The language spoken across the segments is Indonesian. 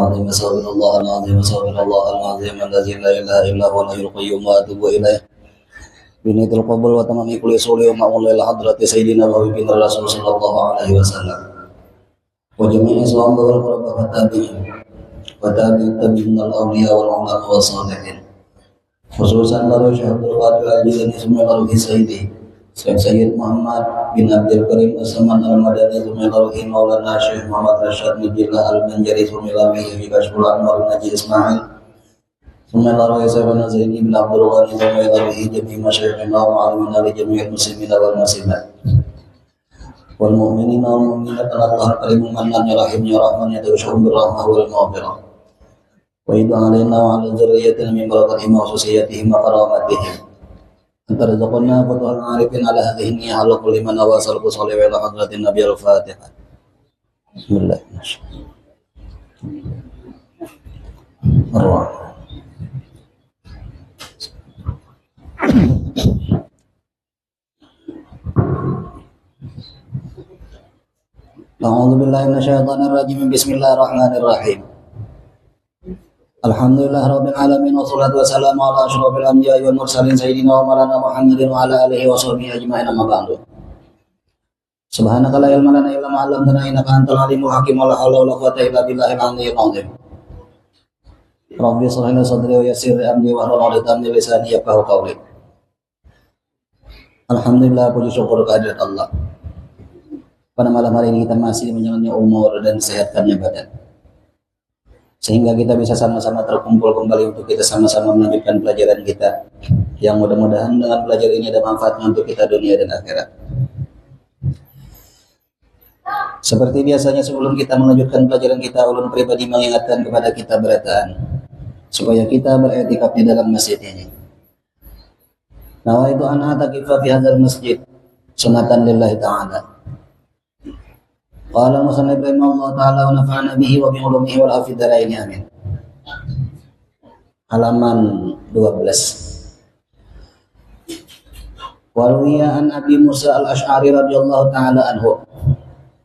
العظيم أستغفر الله العظيم أستغفر الله العظيم الذي لا إله إلا هو الحي القيوم وأتوب إليه بنية القبول وتمام كل سؤال ومعول إلى حضرة سيدنا وحبيبنا الرسول صلى الله عليه وسلم وجميع الصحابة والقرابة والتابعين وتابعين الأولياء والعلماء والصالحين khususan baru Syekh Abdul Qadir Al-Jilani Sumail Sayyidi Sayyid Muhammad bin Abdul Karim As-Saman Al-Madani Sumail Maulana Syekh Muhammad Rashad Nijillah Al-Banjari Sumail Al-Mihi Bashmul Anwar Naji Ismail Sumail Sayyidina Zaini bin Abdul Ghani Sumail Al-Mihi Jami Masyayikhina wa Alimin Ali Jami'il Muslimin wal Muslimat wal Mu'minin wal Mu'minat Allah Al-Karim Mannan Ya Rahim Ya Rahman Ya Tawsyahum Birrahmah wal Maghfirah وإذ علينا وعلى ذريتنا من بركتهم وخصوصياتهم وكراماتهم أنت رزقنا فتوح العارفين على هذه النية على كل من واصل صلى إلى حضرة النبي الفاتحة بسم الله الرحمن أعوذ بالله من الشيطان الرجيم بسم الله الرحمن الرحيم Alhamdulillah Rabbil Alamin wassalatu wassalamu ala asyrafil anbiya'i wal mursalin sayyidina wa maulana Muhammadin wa ala alihi wa sahbihi ajma'in amma ba'du. Subhanaka la ilma lana illa ma 'allamtana innaka antal alimul hakim wa la haula wa la quwwata illa billahil aliyyil azim. Rabbi shrah li sadri wa yassir li amri wa hlul 'uqdatam min lisani yafqahu qawli. Alhamdulillah puji syukur kehadirat Allah. Pada malam hari ini kita masih menjalani umur dan sehatkannya badan. Sehingga kita bisa sama-sama terkumpul kembali untuk kita sama-sama melanjutkan pelajaran kita yang mudah-mudahan dengan pelajaran ini ada manfaatnya untuk kita dunia dan akhirat. Seperti biasanya sebelum kita melanjutkan pelajaran kita, ulun pribadi mengingatkan kepada kita berataan supaya kita beriktikaf di dalam masjid ini. Nawaitu an atakifa fi hadzal masjid sunatan lillahi ta'ala. Qala musannif rahimahullah ta'ala wa nafa'ana bihi wa bi ulumihi wal afid darain amin. Halaman 12. Waruya an Abi Musa al-Ash'ari radhiyallahu ta'ala anhu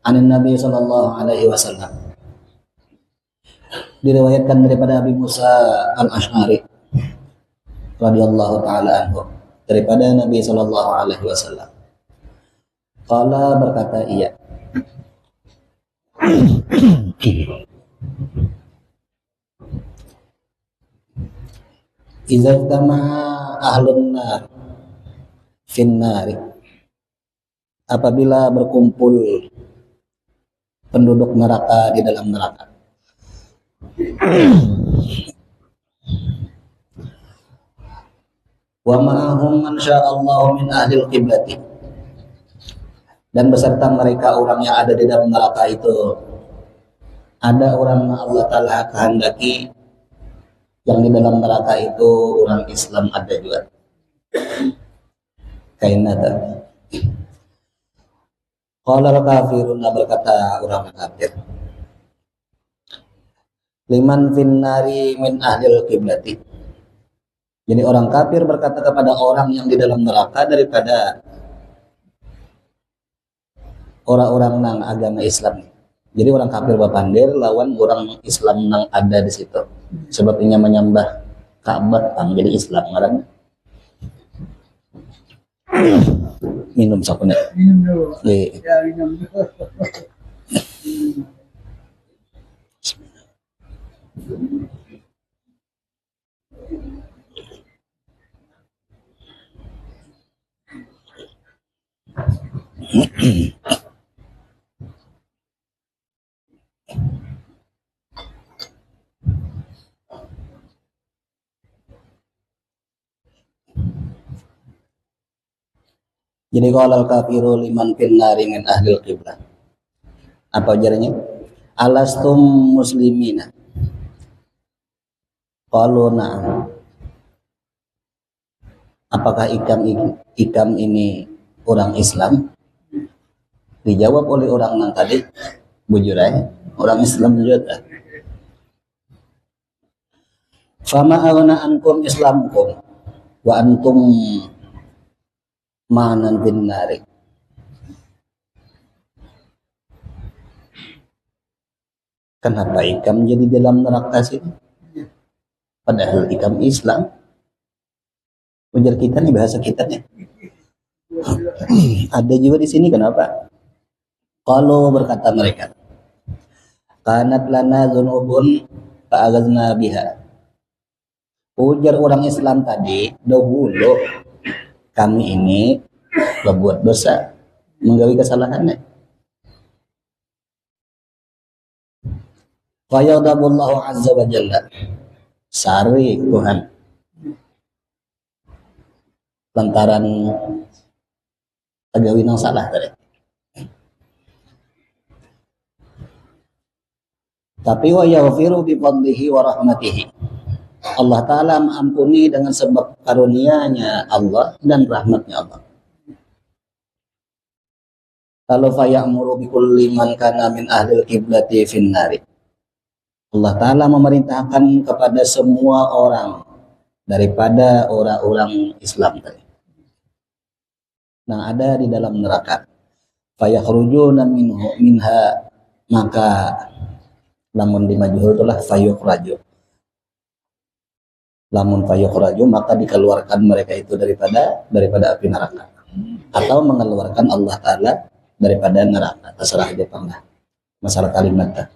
anin Nabi sallallahu alaihi wasallam. Diriwayatkan daripada Abi Musa al-Ash'ari radhiyallahu ta'ala anhu daripada Nabi sallallahu alaihi wasallam. Qala berkata ia Idza tama'a ahlun nar fin nar, apabila berkumpul penduduk neraka di dalam neraka. Wa ma'ahum man sya'allahu min ahlil qiblati, dan beserta mereka orang yang ada di dalam neraka itu ada orang Allah Ta'ala kehendaki yang di dalam neraka itu orang Islam ada juga. Kainata. Qala al-kafirun, berkata orang kafir. Liman finnari min ahlil qiblati. Jadi orang kafir berkata kepada orang yang di dalam neraka daripada orang-orang nang agama Islam. Jadi orang kafir bapandir lawan orang Islam nang ada di situ. Sebab inya menyembah Ka'bah jadi Islam ngaranna. Minum sapune. Minum dulu. Ya, minum dulu. Jadi qala al-kafiru liman fin nari min ahlil qiblah. Apa ujarnya? Alastum muslimina. Qalu na'am. Apakah ikam ini orang Islam? Dijawab oleh orang yang tadi, bujur aja, orang Islam juga. Fama aghna ankum islamukum wa antum manan bin nari. Kenapa ikam jadi dalam neraka sih? Padahal ikam Islam. Ujar kita nih, bahasa kita nih. Ada juga di sini, kenapa? Kalau berkata mereka, kanat lana dzunubun fa'aghadna biha. Ujar orang Islam tadi, dahulu kami ini berbuat dosa, menggawi kesalahannya. Fayadabullahu azza wa jalla. Sari Tuhan. Lantaran agawi nang salah tadi. Tapi wa yaghfiru bi fadlihi wa rahmatihi. Allah Ta'ala mengampuni dengan sebab karunia-Nya Allah dan rahmatnya Allah. Lalu fayamuru bi kulli man kana min ahlil qiblati finnari. Allah Ta'ala memerintahkan kepada semua orang daripada orang-orang Islam tadi. Nah, ada di dalam neraka. Fayakhrujuna minha, maka lamun di majhul itulah fayukhraju. Lamun fayukhraju maka dikeluarkan mereka itu daripada api neraka. Atau mengeluarkan Allah Ta'ala daripada neraka. Terserah aja pernah. Masalah kalimatnya.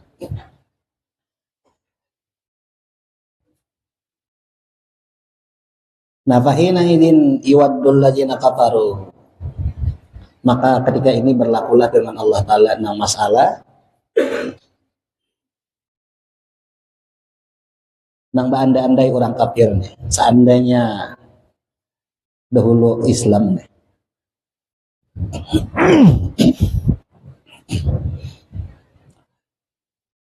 Nah, fahina idin iwaddul ladzina kafaru. Maka ketika ini berlakulah firman Allah Ta'ala tentang masalah nang andai-andai orang kafir nih, seandainya dahulu Islam nih.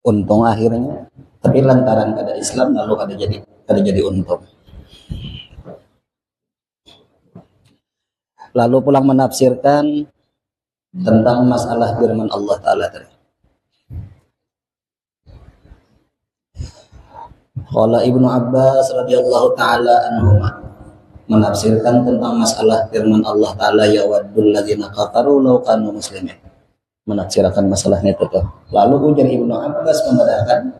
Untung akhirnya, tapi lantaran ada Islam lalu ada jadi untung. Lalu pulang menafsirkan tentang masalah firman Allah Ta'ala tadi. Qala Ibnu Abbas radhiyallahu ta'ala anhuma menafsirkan tentang masalah firman Allah Ta'ala ya waddul ladzina kafaru law kanu muslimin. Menafsirkan masalahnya itu tuh. Lalu ujar Ibnu Abbas membedakan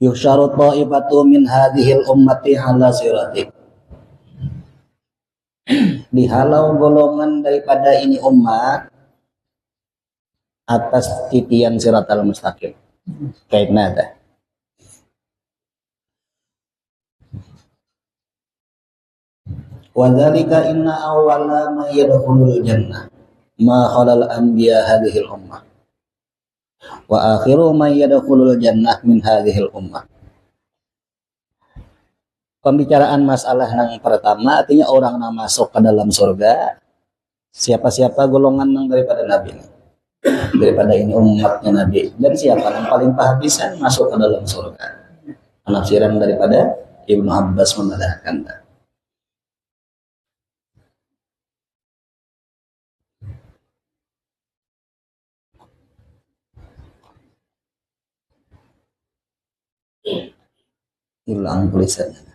yuhsyaru ta'ifatu min hadhil ummati ala siratik. Dihalau golongan daripada ini umat atas titian siratal mustaqim. Kaitna dah. Wa dzalika inna awwala ma yadkhulul jannah ma khalal anbiya hadhil ummah wa akhiru ma yadkhulul jannah min hadhil ummah. Pembicaraan masalah yang pertama artinya orang yang masuk ke dalam surga siapa-siapa golongan yang daripada Nabi ini. Daripada ini umatnya Nabi, dan siapa yang paling paham bisa masuk ke dalam surga. Penafsiran daripada Ibnu Abbas membedakan. Hilang tulisannya.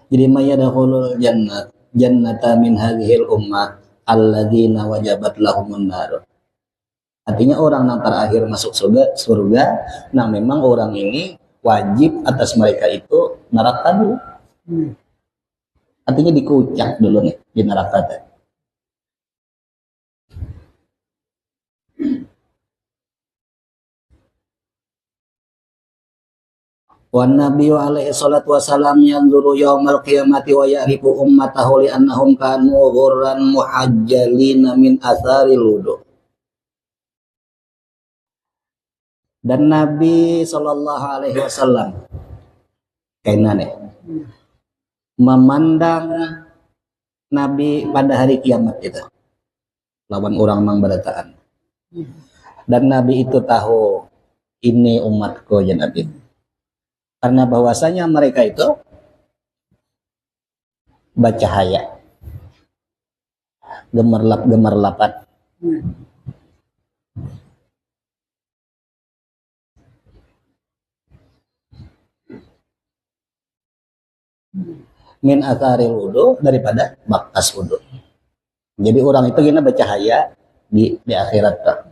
Jadi mayadakhulul jannata min hadhil ummah alladzina wajabat lahumun nar. Artinya orang yang terakhir masuk surga, nah memang orang ini wajib atas mereka itu neraka dulu. Artinya dikucak dulu nih di neraka. Wan nabiyyu alaihi salatu wasalam yanzuru yaumal qiyamati wa ya'rifu ummatahu li annahum kanu ghurran muhajjalina min atharil wudu. Dan Nabi sallallahu alaihi wasallam kainane memandang Nabi pada hari kiamat itu lawan orang mang berataan. Dan Nabi itu tahu ini umatku ya Nabi. Karena bahwasanya mereka itu bercahaya, gemerlapan. min atharil wudu, daripada bakas wudu. Jadi orang itu gina bercahaya di akhirat tak.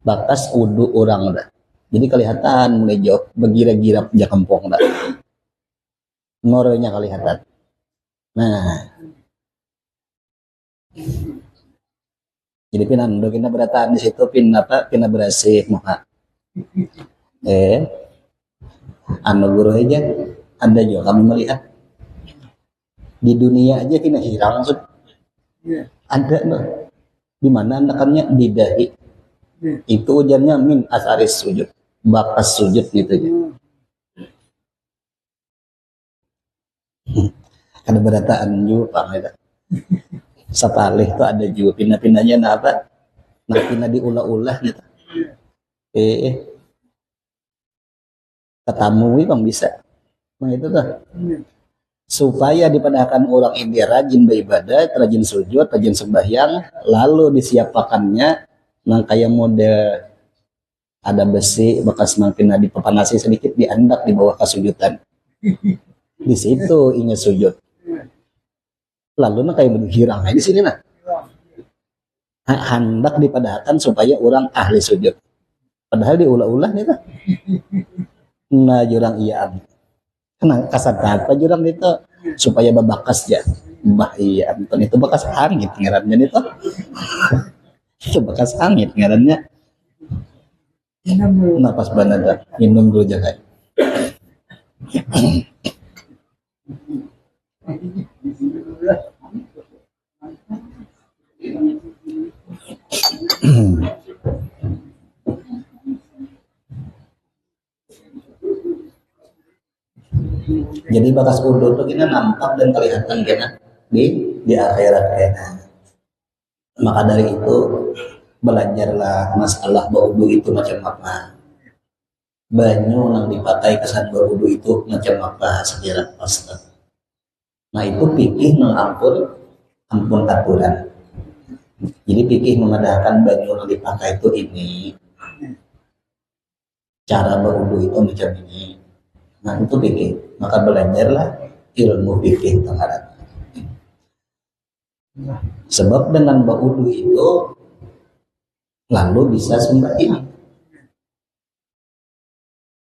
Bakas wudu orang dah. Jadi kelihatan mulai jauh begira-gira ja kempong dah. Norenya kelihatan. Nah. Jadi pinando kena berataan di situ pina berasih muka. Anu guru aja ada juga kami melihat di dunia aja kena hirang ada no. Di mana anakannya di dahi itu ujarnya min asaris sujud, bakas sujud gitu aja. Ada berataan juga pak sapalih itu ada juga pindah-pindahnya apa nah pindah diulah-ulah gitu ketamui bang bisa nah itu tuh supaya dipadahkan orang ini rajin beribadah, rajin sujud, rajin sembahyang, lalu disiapakannya nang kayak mode ada besi bekas makin dipepanasi sedikit diandak di bawah kasujudan di situ ingat sujud lalu nang kayak menghirang di sini nah hendak dipadahkan supaya orang ahli sujud padahal diulah-ulah nih lah nah jurang iya kena kasar apa jurang itu supaya babakas ya bah iya itu bekas hangit ngarannya itu itu bekas hangit ngarannya napas banada minum dulu jaga jadi bakas wudu tuh kita nampak dan kelihatan kena di akhirat kena. Maka dari itu belajarlah masalah berwudu itu macam apa. Banyu yang dipakai kesan berwudu itu macam apa sejarah pasti. Nah itu pikir ampun aturan. Jadi pikir memadahkan banyu yang dipakai itu ini. Cara berwudu itu macam ini. Nah itu pikir. Maka belajarlah ilmu fikih taharat. Sebab dengan berwudu itu lalu bisa sembahyang.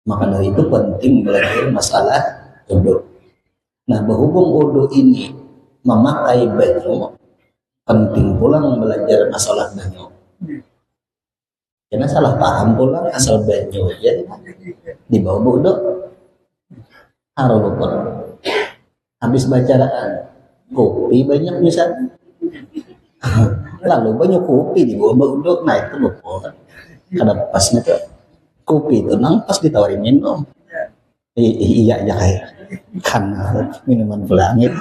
Maka dari itu penting belajar masalah wudu. Nah berhubung wudu ini memakai banyu, penting pula belajar masalah banyu. Karena salah paham pula asal banyu aja di bawah wudu. Harus habis bacaan kopi banyak misalnya lalu banyak kopi di bawah wudu, nah itu lupa kada pasnya tuh kopi itu nang pas ditawarin minum iya aja kayak kan minuman pelangit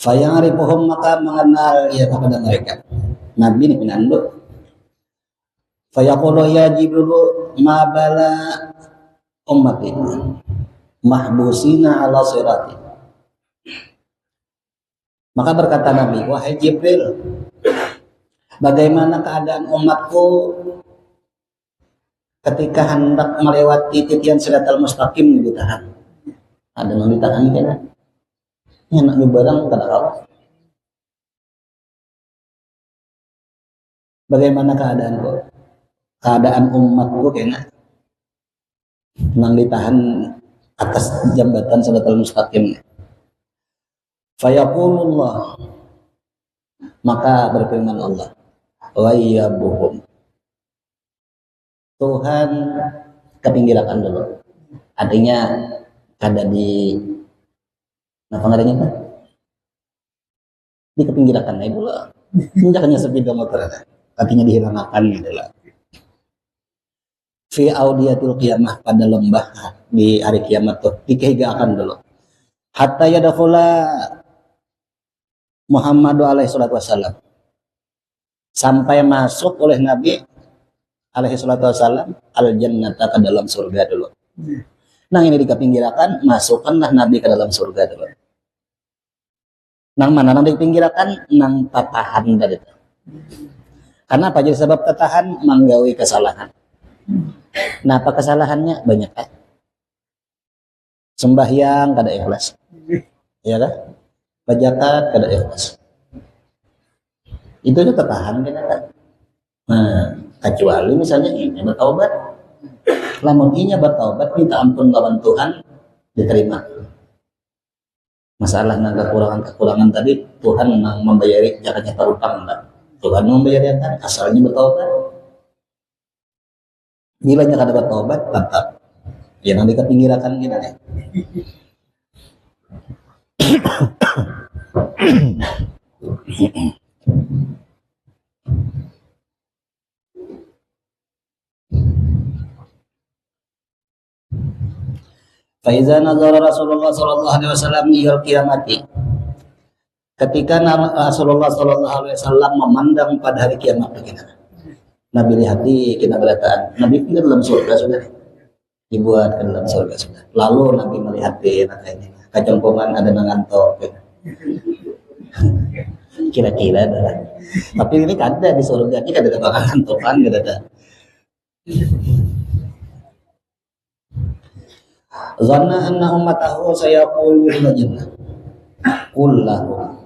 Fayarifuhum maka mengenal ia kepada mereka. Nabi ini pinandu. Fayaqulu ya Jibril ma bala ummati mahbusina ala sirati. Maka berkata Nabi, wahai Jibril, bagaimana keadaan umatku ketika hendak melewati titian siratal mustaqim ditahan? Ada yang ditahan kena? Enak di barang kada kalah. Bagaimana keadaanku? Keadaan umatku kena nang ditahan atas jambatan siratal mustaqim. Fayaqulullah, maka berfirman Allah, wa iyyabuhum, Tuhan kepinggirakan dulu. Artinya kada di apa ngaranya kan? Di kepinggirakan itu lah. Jangannya sepeda motor artinya dihilangkan gitu lah. Fi audiyatil qiyamah, pada lembah di hari kiamat tuh dikehigakan dulu. Hatta yadkhula Muhammad alaihi salatu wassalam, sampai masuk oleh Nabi alaihi salatu wassalam al jannata, ke dalam surga dulu. Nah ini dikepinggirakan, masukkanlah Nabi ke dalam surga dulu. Nang mana nang dipinggirakan nang tatahan dari itu. Karena apa jadi sebab tatahan manggawi kesalahan. Nah apa kesalahannya banyak kan? Sembahyang kada ikhlas, ya kan? Bajakat kada ikhlas. Itu juga tertahan kan? Nah, kecuali misalnya ini bertaubat, lamun inya bertaubat minta ampun lawan Tuhan diterima. Masalah nang kekurangan tadi Tuhan nang membayari jakanya terutang enggak? Tuhan membayari kan asalnya bertaubat. Bila nya kada bertaubat tetap ya nanti kepinggirakan gini ya. Faiza nazara Rasulullah sallallahu alaihi wasallam iyal kiamati. Ketika Rasulullah sallallahu alaihi wasallam memandang pada hari kiamat bagaimana? Nabi lihat di kena berataan. Nabi itu dalam surga sudah dibuat ke dalam surga sudah. Lalu Nabi melihat di ini kacongkongan ada nangantok. Kira-kira adalah. Tapi ini ada di surga ini ada nangantokan ada. Zanna anna ummatahu sayaquluna jannah. Kullahu.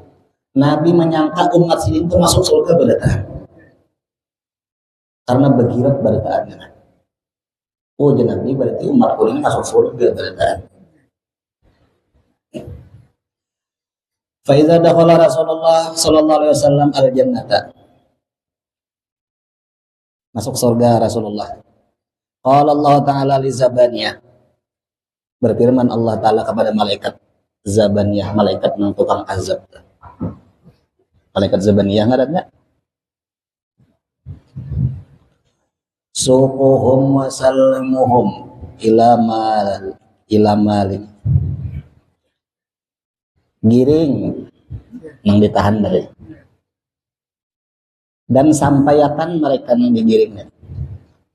Nabi menyangka umat sini itu masuk surga berdataan. Karena berkirap berdataannya. Oh, Nabi berarti umat ini masuk surga berdataan. Fa idza dakhala Rasulullah sallallahu alaihi wasallam al-jannata. Masuk surga Rasulullah. Qala Allah Ta'ala li Zabaniyah. Berfirman Allah Ta'ala kepada malaikat Zabaniyah, malaikat yang tukang azab. Malaikat Zabaniyah nggak ada? Suquhum wa sallimuhum ila malik. Giring yang ditahan dari. Dan sampaikan mereka yang digiringnya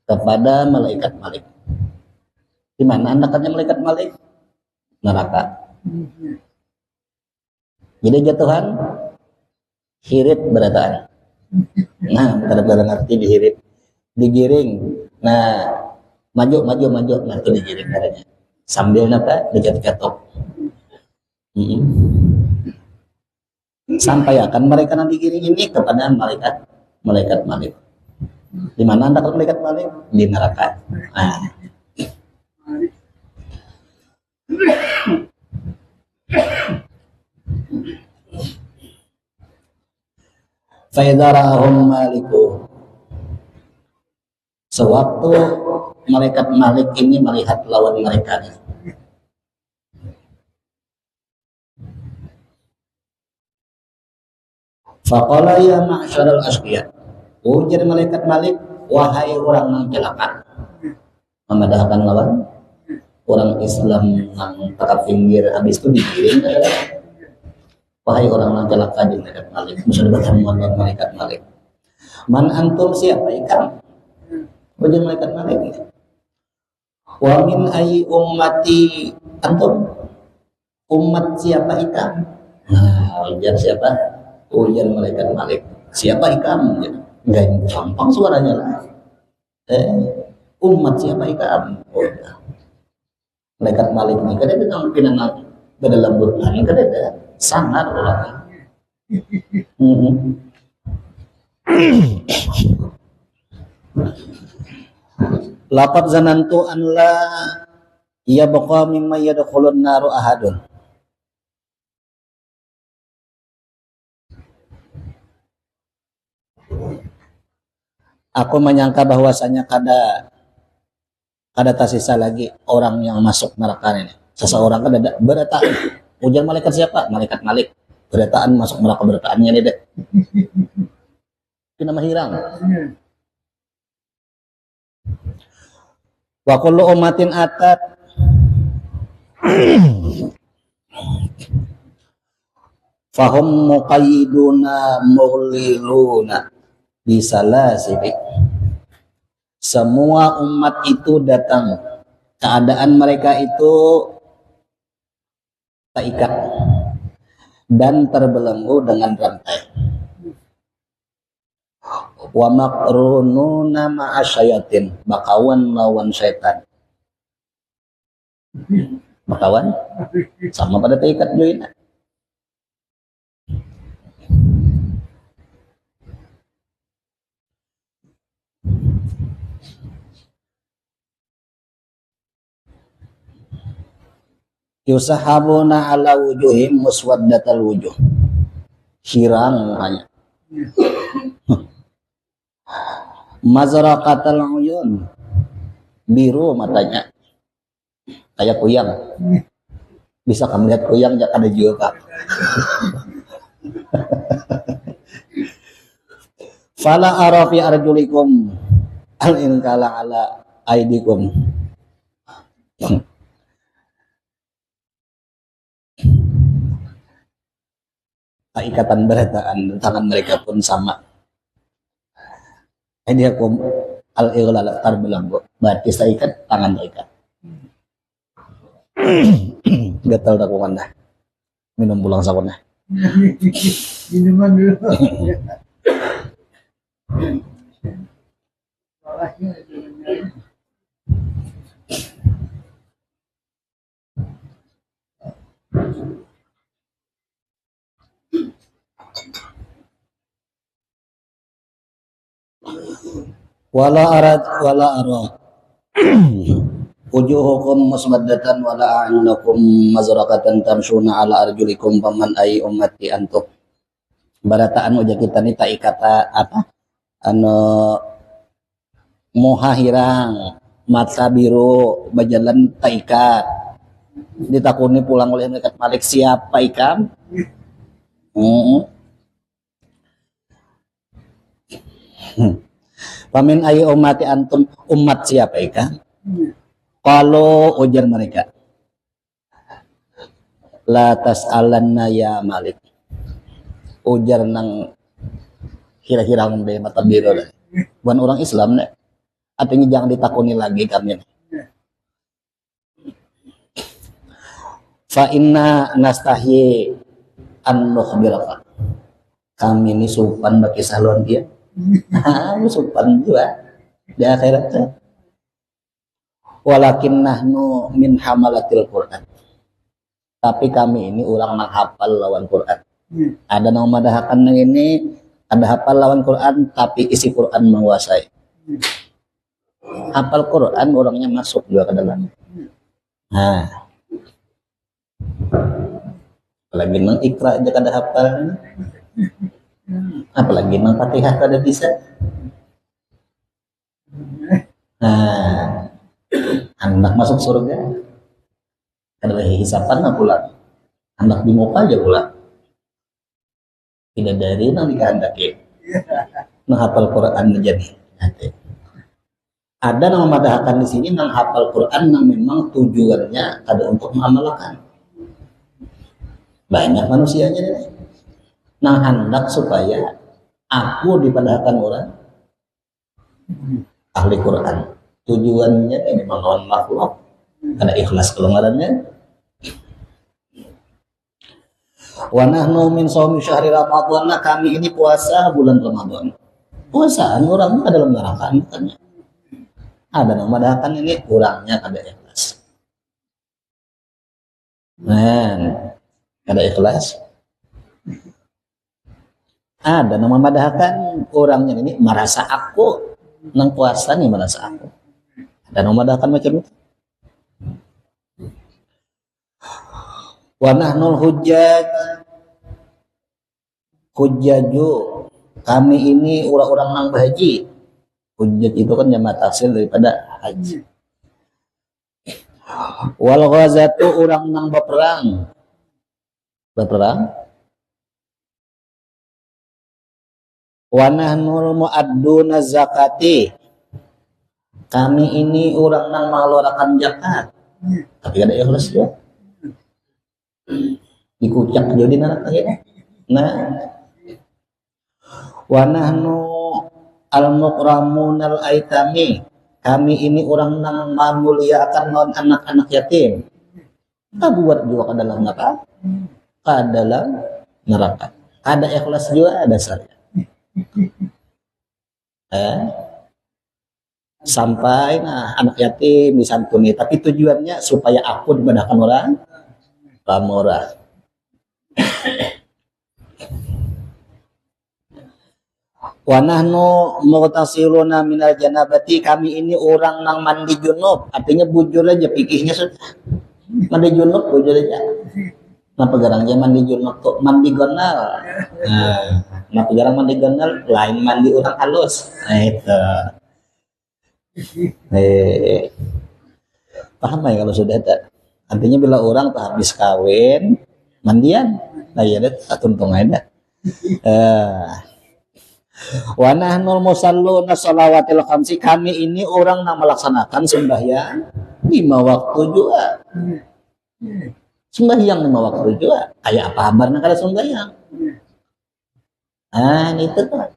kepada malaikat Malik. Di mana anaknya malaikat Malik? Neraka. Jadi jatuhan hirit berataan. Nah, benar-benar ngerti dihirit, digiring. Nah, maju, nah itu digiring katanya. Sambil napa dicat-catok. Sampaikan mereka nanti giring ini kepada malaikat Malik. Di mana anak malaikat Malik? Di neraka. Nah. Faidarahum maliku. Sewaktu malaikat Malik ini melihat lawan mereka. Faqala ya ma'syaral asqiya. Ujar malaikat Malik, wahai orang yang celaka. Memadahkan lawan orang Islam yang tetap pinggir habis itu digiring. Wahai orang yang celaka di malaikat Malik, musuh bertemu dengan malaikat Malik. Man antum siapa ikan? Ujar malaikat Malik. Wa min ayyi ummati antum? Umat siapa ikan? Nah, ujar siapa? Ujar malaikat Malik. Siapa ikan? Enggak gampang suaranya lah. Umat siapa ikan? Oh, malaikat Malik ini kada ada pinanang dalam bulan kada ada sangat orang. Lapat zanantu an la yabqa mimma yadkhulun naru ahadun. Aku menyangka bahwasanya kada tersisa lagi orang yang masuk neraka ini. Seseorang kan ada berataan. Ujar malaikat siapa? Malaikat Malik. Berataan masuk neraka berataannya nih deh. Itu nama hirang. Wa kullu ummatin atat fahum muqayyiduna muhliluna bisalasibik. Semua umat itu datang, keadaan mereka itu terikat dan terbelenggu dengan rantai. Wa maqrununa ma'asyayatin, bakawan lawan syaitan. Bakawan sama pada terikat join. Yusahabuna ala wujuhim muswaddatal wujuh, hirang hanya. Mazraqatal uyun, biru matanya kayak kuyang. Bisa kamu lihat kuyang, jangan ada juga Pak. Fala ara fi arjulikum al inkala ala aidikum. Ikatan berataan tangan mereka pun sama. Ini aku al-ighlal terbelenggu. Berarti saya ikat, tangan saya ikat. Gatal tak dah. Minum pulang sakunah. Minuman dulu. Wala arad wala ara wujuhukum musmaddatan wala a'yunukum mazraqatan tamshuna ala arjulikum paman ai ummati antum. Barataan wajah kita ni tak ikata apa moha hirang, mata biru, bajalan tak ikat. Ditakuni pulang oleh mereka Malik, siapa ikan? Pamin ayu ummati antum, umat siapa ikan? Kalau ujar mereka, la tas'alanna ya Malik. Ujar nang kira-kira ngombe mata biru dah. Bukan orang Islam nih. Artinya jangan ditakuni lagi kami. Fa inna nastahi an nukhbiraka. Kami ini sopan bagi salon dia. Sopan juga di akhirat. Walakin nahnu min hamalatil Quran. Tapi kami ini orang menghafal lawan Quran. Ada nama madahakan ini, ada hafal lawan Quran, tapi isi Quran menguasai. Hafal Quran orangnya masuk juga ke dalam. Nah, apalagi nang Iqra aja kada hafal, apalagi nang Fatihah kada bisa. Nah, anak masuk surga, kada hisapan lah pula, anak di muka aja pula. Tidak dari nang dikehendaki menghafal Quran menjadi. Ada nama madahakan di sini nang hafal Quran nang memang tujuannya ada untuk mengamalkan. Banyak manusianya nih. Nang hendak supaya aku dipadahkan orang ahli Quran. Tujuannya ini memang makhluk karena ikhlas kelemarannya. Wa nahnu min shaumi syahri Ramadan, kami ini puasa bulan Ramadan. Puasaan orang ada dalam gerakan katanya. Ada nama dahakan ini kurangnya kada ikhlas. Nah, kada ikhlas. Ada nama madahakan orangnya ini merasa aku nang puasa nih merasa aku. Ada nama madahakan macam itu. Wa nahnul hujjaj, hujjaju, kami ini orang-orang nang berhaji. Hujjaj itu kan jamak taksir daripada haji. Wal ghazatu, orang nang berperang. Berperang. Wa nahnul mu'adduna zakati, kami ini orang nang mengeluarkan zakat. Tapi ada ikhlas ya. Dikucak jadi anak akhirnya. Nah, wa nahnu al-mukramunal aitami, kami ini orang nang memuliakan non anak-anak yatim. Kita buat juga ke dalam apa? Ke dalam neraka. Ada ikhlas juga ada saya. Sampai anak yatim disantuni, tapi tujuannya supaya aku dibadahkan orang pamorah. Wa nahnu mughtasiluna minal janabati, kami ini orang nang mandi junub, artinya bujur aja pikirnya sudah. Mandi junub bujur aja. Kenapa garangnya mandi junub tuh mandi gonal. Kenapa garang mandi gonal lain mandi orang halus. Nah itu. Paham ya kalau sudah ada. Artinya bila orang tak habis kawin mandian, nah ya deh tuntung aja. Wa nahnul musalluna shalawatil khamsi, kami ini orang yang melaksanakan sembahyang 5 waktu juga. Sembahyang 5 waktu juga. Kayak apa kabarnya kalau sembahyang? Itu tuh.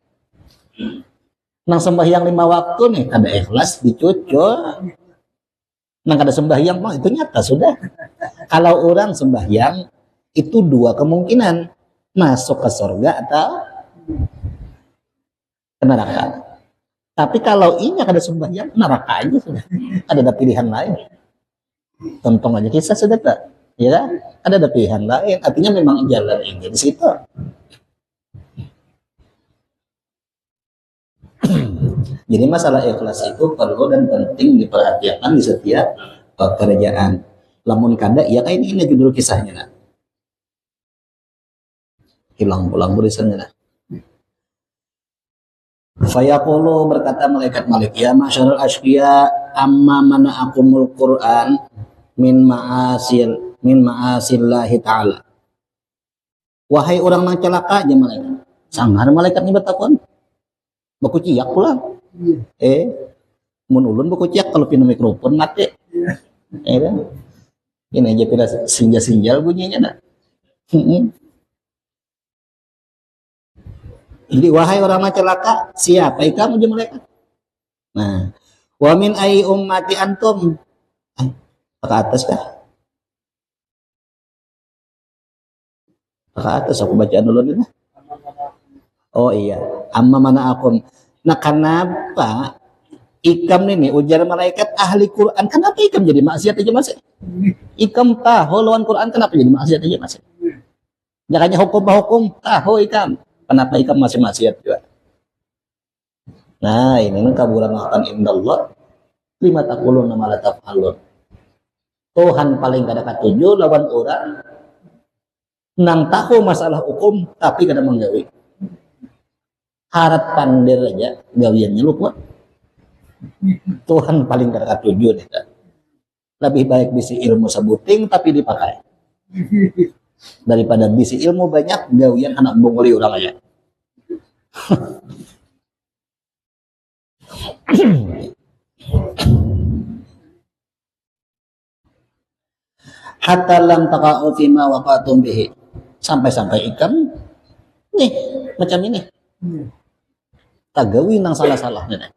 Nang sembahyang 5 waktu nih, kada ikhlas dicucuk. Nang kada sembahyang mah itu nyata sudah. Kalau orang sembahyang itu 2 kemungkinan, masuk ke surga atau ke neraka. Tapi kalau ini kada sembahyang, neraka aja sudah. Ada pilihan lain. Tonton aja kisah sudah tak? Ya, ada pilihan lain. Artinya memang jalan ini di situ. Jadi masalah ikhlas itu perlu dan penting diperhatikan di setiap pekerjaan. Lamun kada, ya kayak ini judul kisahnya. Nah. Hilang pulang tulisannya. Nah. Fayaqulu, berkata malaikat Malik, ya masyarul asqiya amma mana'akumul Qur'an min ma'asillahi ta'ala. Wahai orang nang celaka aja malaikat. Sangar malaikat ini bertakon. Baku ciak pula. Mun ulun baku ciak kalau pina mikrofon mati. Kan? Ini aja pina sinjal bunyinya dah. Jadi wahai orang yang celaka, siapa kamu aja malaikat? Nah, wa min ai ummati antum. Ke atas kah? Ke atas aku bacaan dulu nih. Oh iya, amma mana akum. Nah kenapa ikam ini ujar malaikat ahli Quran? Kenapa ikam jadi maksiat aja masih? Ikam tahu lawan Quran, kenapa jadi maksiat aja masih? Jangannya hukum tahu ikam. Kenapa ikam masih maksiat juga? Nah ini kaburan makan indallah 5 takulun nama la taf'alun. Tuhan paling kada katuju lawan orang nang tahu masalah hukum tapi kada menggawi. Harap pandir aja gawiannya lupa. Tuhan paling kada katuju nih. Lebih baik bisi ilmu sebuting tapi dipakai. Daripada bisi ilmu banyak gawian anak bongoli orang aja. Hatta lam taqa'u fima waqatum bihi. Sampai-sampai ikam nih macam ini. Tagawi nang salah-salah nih.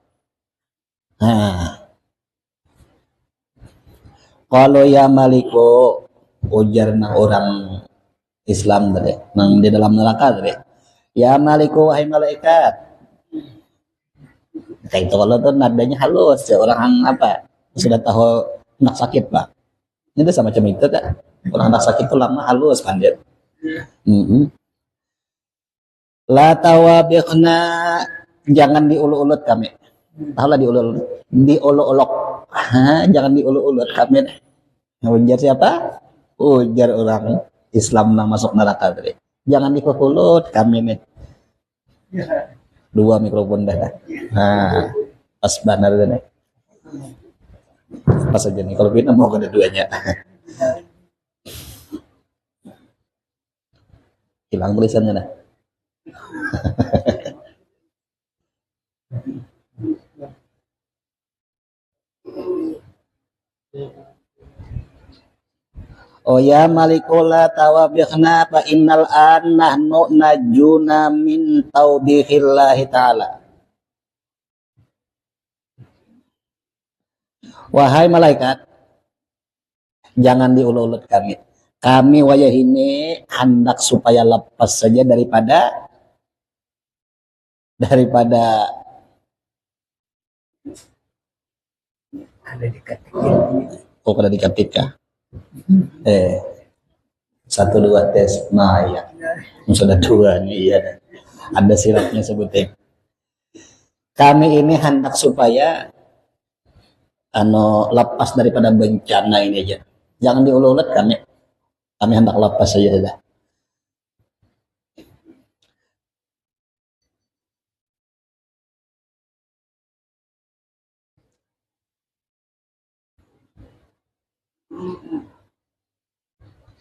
Kalau ya Maliko ujar nang orang Islam tadi, nang di dalam neraka tadi. Ya Maliko wahai malaikat. Kayak itu kalau tuh nadanya halus, ya orang apa sudah tahu nak sakit pak. Ini tuh sama macam itu kan. Orang nak sakit itu lama halus pandit. La tawabiqna, jangan diuluk-ulut kami. Tahulah diuluk-uluk. Jangan diuluk-ulut kami. Ujar siapa? Ujar orang Islam yang masuk neraka tadi. Jangan dikukulut kami nih. 2 mikrofon dah. Pas benar nih. Pas aja nih. Kalau kita mau ada 2-nya. Hilang tulisannya dah. Oh ya malikola tawabikhna fa innal an nahnu najuna min taubihillahi ta'ala. Wahai malaikat, jangan diulut-ulut kami. Kami wayah ini hendak supaya lepas saja daripada Ada di kategori. kada diketik kah? 1 2 tes. Nah ya. Sudah 2 nih iya. Ada syaratnya sebutnya. Kami ini hendak supaya lepas daripada bencana ini aja. Jangan diulut-ulut kami. Kami hendak lepas saja sudah.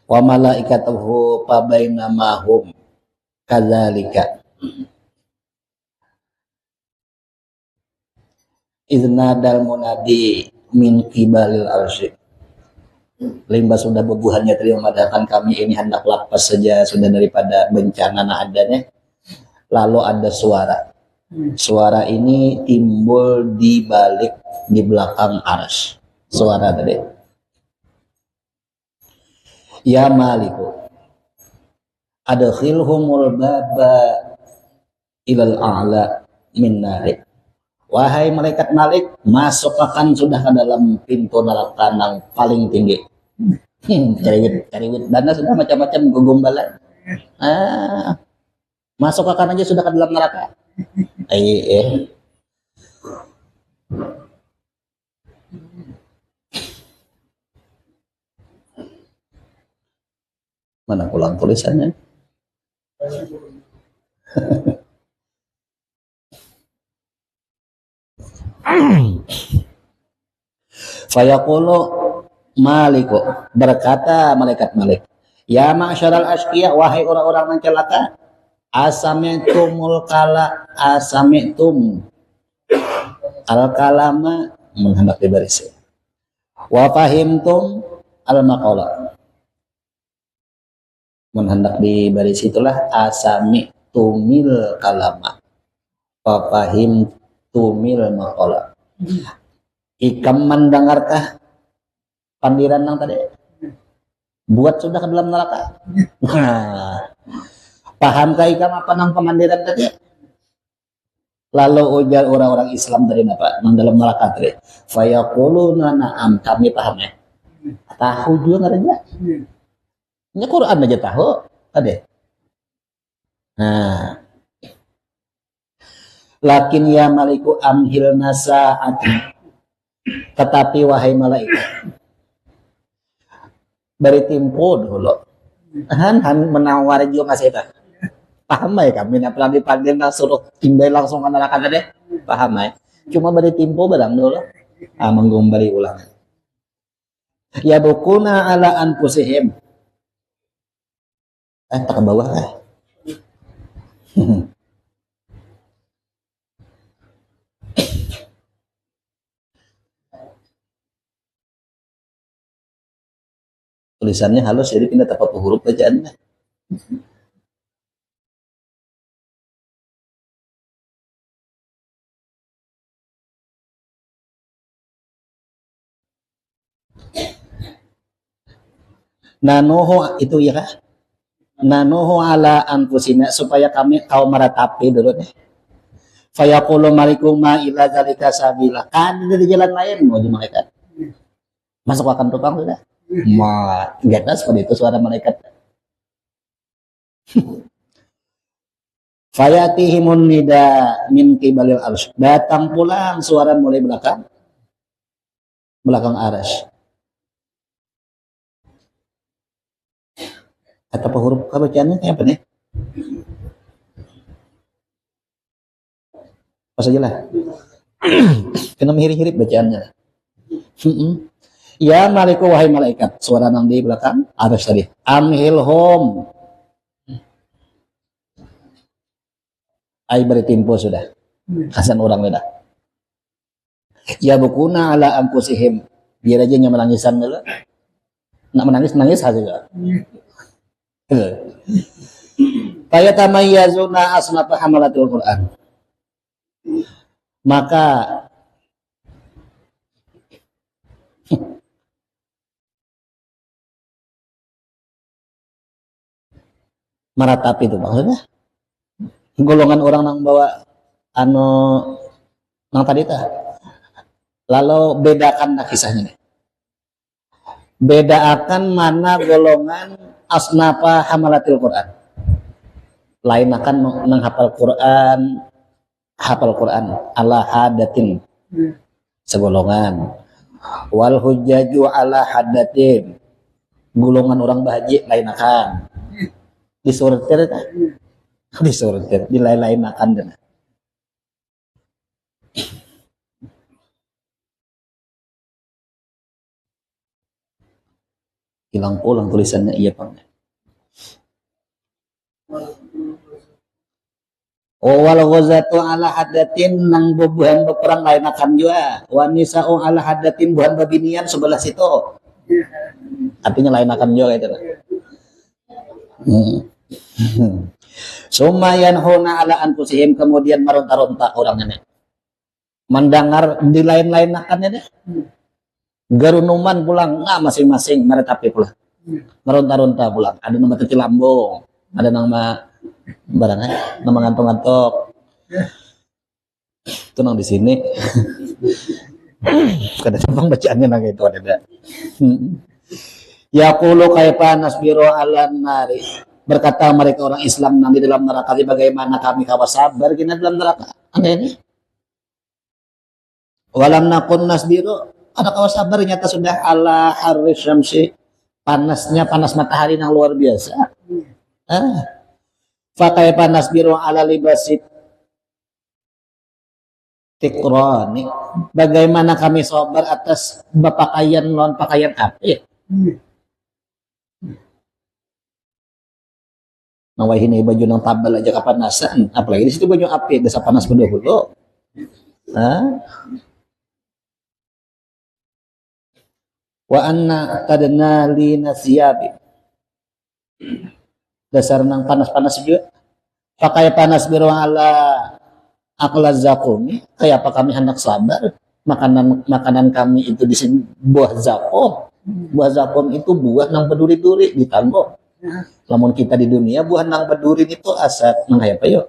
Wa malaikatuhu fa bainamahum kadzalika iznadal munadi min qibalil arsy. Limbah sudah bebuhannya terima madakan kami ini hendak lepas saja sudah daripada bencana adanya. Lalu ada suara. Suara ini timbul di belakang arsy. Suara tadi. Ya Maliku adkhilhumul baba ilal a'la min nari. Wahai malaikat Malik, masukkan sudah ke dalam pintu neraka yang paling tinggi. Cari wit dana sudah macam-macam gugumbalan. Masukkan aja sudah ke dalam neraka. Mana pulang tulisannya? Fayaqulu Maliku, berkata malaikat Malik, ya ma'syaral asqiya, wahai orang-orang yang celaka, asami'tum al-kalama menghendak dibarisi, wa fahimtum al-maqala menghendak dibarisi, itulah asami'tumil kalama wa fahimtumil maqala. Ikam mendengarkah pandiran yang tadi? Buat sudah ke dalam neraka. Pahamkah ikam apa nang pemandiran tadi? Lalu ujar orang-orang Islam tadi apa? Nang dalam neraka tadi. Fayaquluna na'am, kami paham ya. Tahu juga ngaranya. Ini Quran aja tahu tadi. Lakin ya Maliku amhil nasa'ati. Tetapi wahai malaikat, beri tempo dulu. Han menawar juga masih itu. Paham ya kami nak pelan dipanggil nak suruh timbal langsung ke neraka tadi. Paham ya? Cuma beri tempo barang dulu. Menggombari ulang. Ya bukuna ala anfusihim. Tak ke bawah lah. Tulisannya halus jadi pindah tepat huruf bacaannya. Nanoho itu ya kah? Nanoho ala anfusina, supaya kami kau meratapi dulu deh. Fayaqulu malikum ma ila zalika sabila. Kan dari jalan lain mau di malaikat. Masuk akan tukang sudah. Enggak seperti itu suara malaikat. Fayatihimun nida min qibalil arsy. Datang pulang suara mulai belakang arsy. Kata huruf bacaannya apa nih? Pas aja lah. Kena mirip-mirip bacaannya. Ya Maliku wahai malaikat, suara nang di belakang arsy tadi. Amhilhum. Ai beri tempo sudah. Kasan orang beda. Ya bukuna ala anfusihim. Biar aja yang menangisan dulu. Nak menangis saja. Fayatamayyazuna asnafa hamalatul Quran. Maka Maratapi itu maksudnya golongan orang nang bawa anu nang tadi tah. Lalu bedakan kisahnya nih. Bedakan mana golongan asnafa hamalatil Quran. Lain akan nang hafal Quran ala hadatin segolongan. Wal hujjaju ala hadatin golongan orang bahaji lain akan disortir tah. Disortir dilain-lain akan dan hilang pulang tulisannya iya Pak. Wal ghazatu ala hadatin nang bebuhan beperang lain akan juga. Wanisa'u ala hadatin buhan babinian sebelah situ. Artinya lain akan juga itu. Sumayan huna ala anfusihim kemudian meronta-ronta orangnya. Mendengar di lain-lain akannya deh. Garunuman pulang nggak masing-masing meretapi pulang. Meronta-ronta pulang. Ada nama kecil lambung, ada nama barangnya, nama ngantuk-ngantuk. Itu nang di sini. Kadang-kadang bacaannya nang itu ada. Yaqulu kaifa nasbiru 'alan nari. Berkata mereka orang Islam nang di dalam neraka, bagaimana kami kawas sabar kena dalam neraka. Aneh ini. Walam nakun nasbiru, ada kawas sabar nyata sudah ala harris syamsi, panasnya panas matahari yang luar biasa. Fa kaifa nasbiru ala libasit tikrani. Bagaimana kami sabar atas berpakaian lawan pakaian api. Nawai ini baju nang tabal aja kapanasan, apalagi di situ baju api desa panas dulu. Wa anna tadna li nasiyabi. Dasar nang panas-panas juga. Pakai panas biru ala akla zakum. Kayak apa kami hendak sabar? Makanan kami itu di sini buah zakum. Buah zakum itu buah nang berduri-duri ditangguh. Lamun kita di dunia buah nang berduri itu asat nang kayak apa yuk?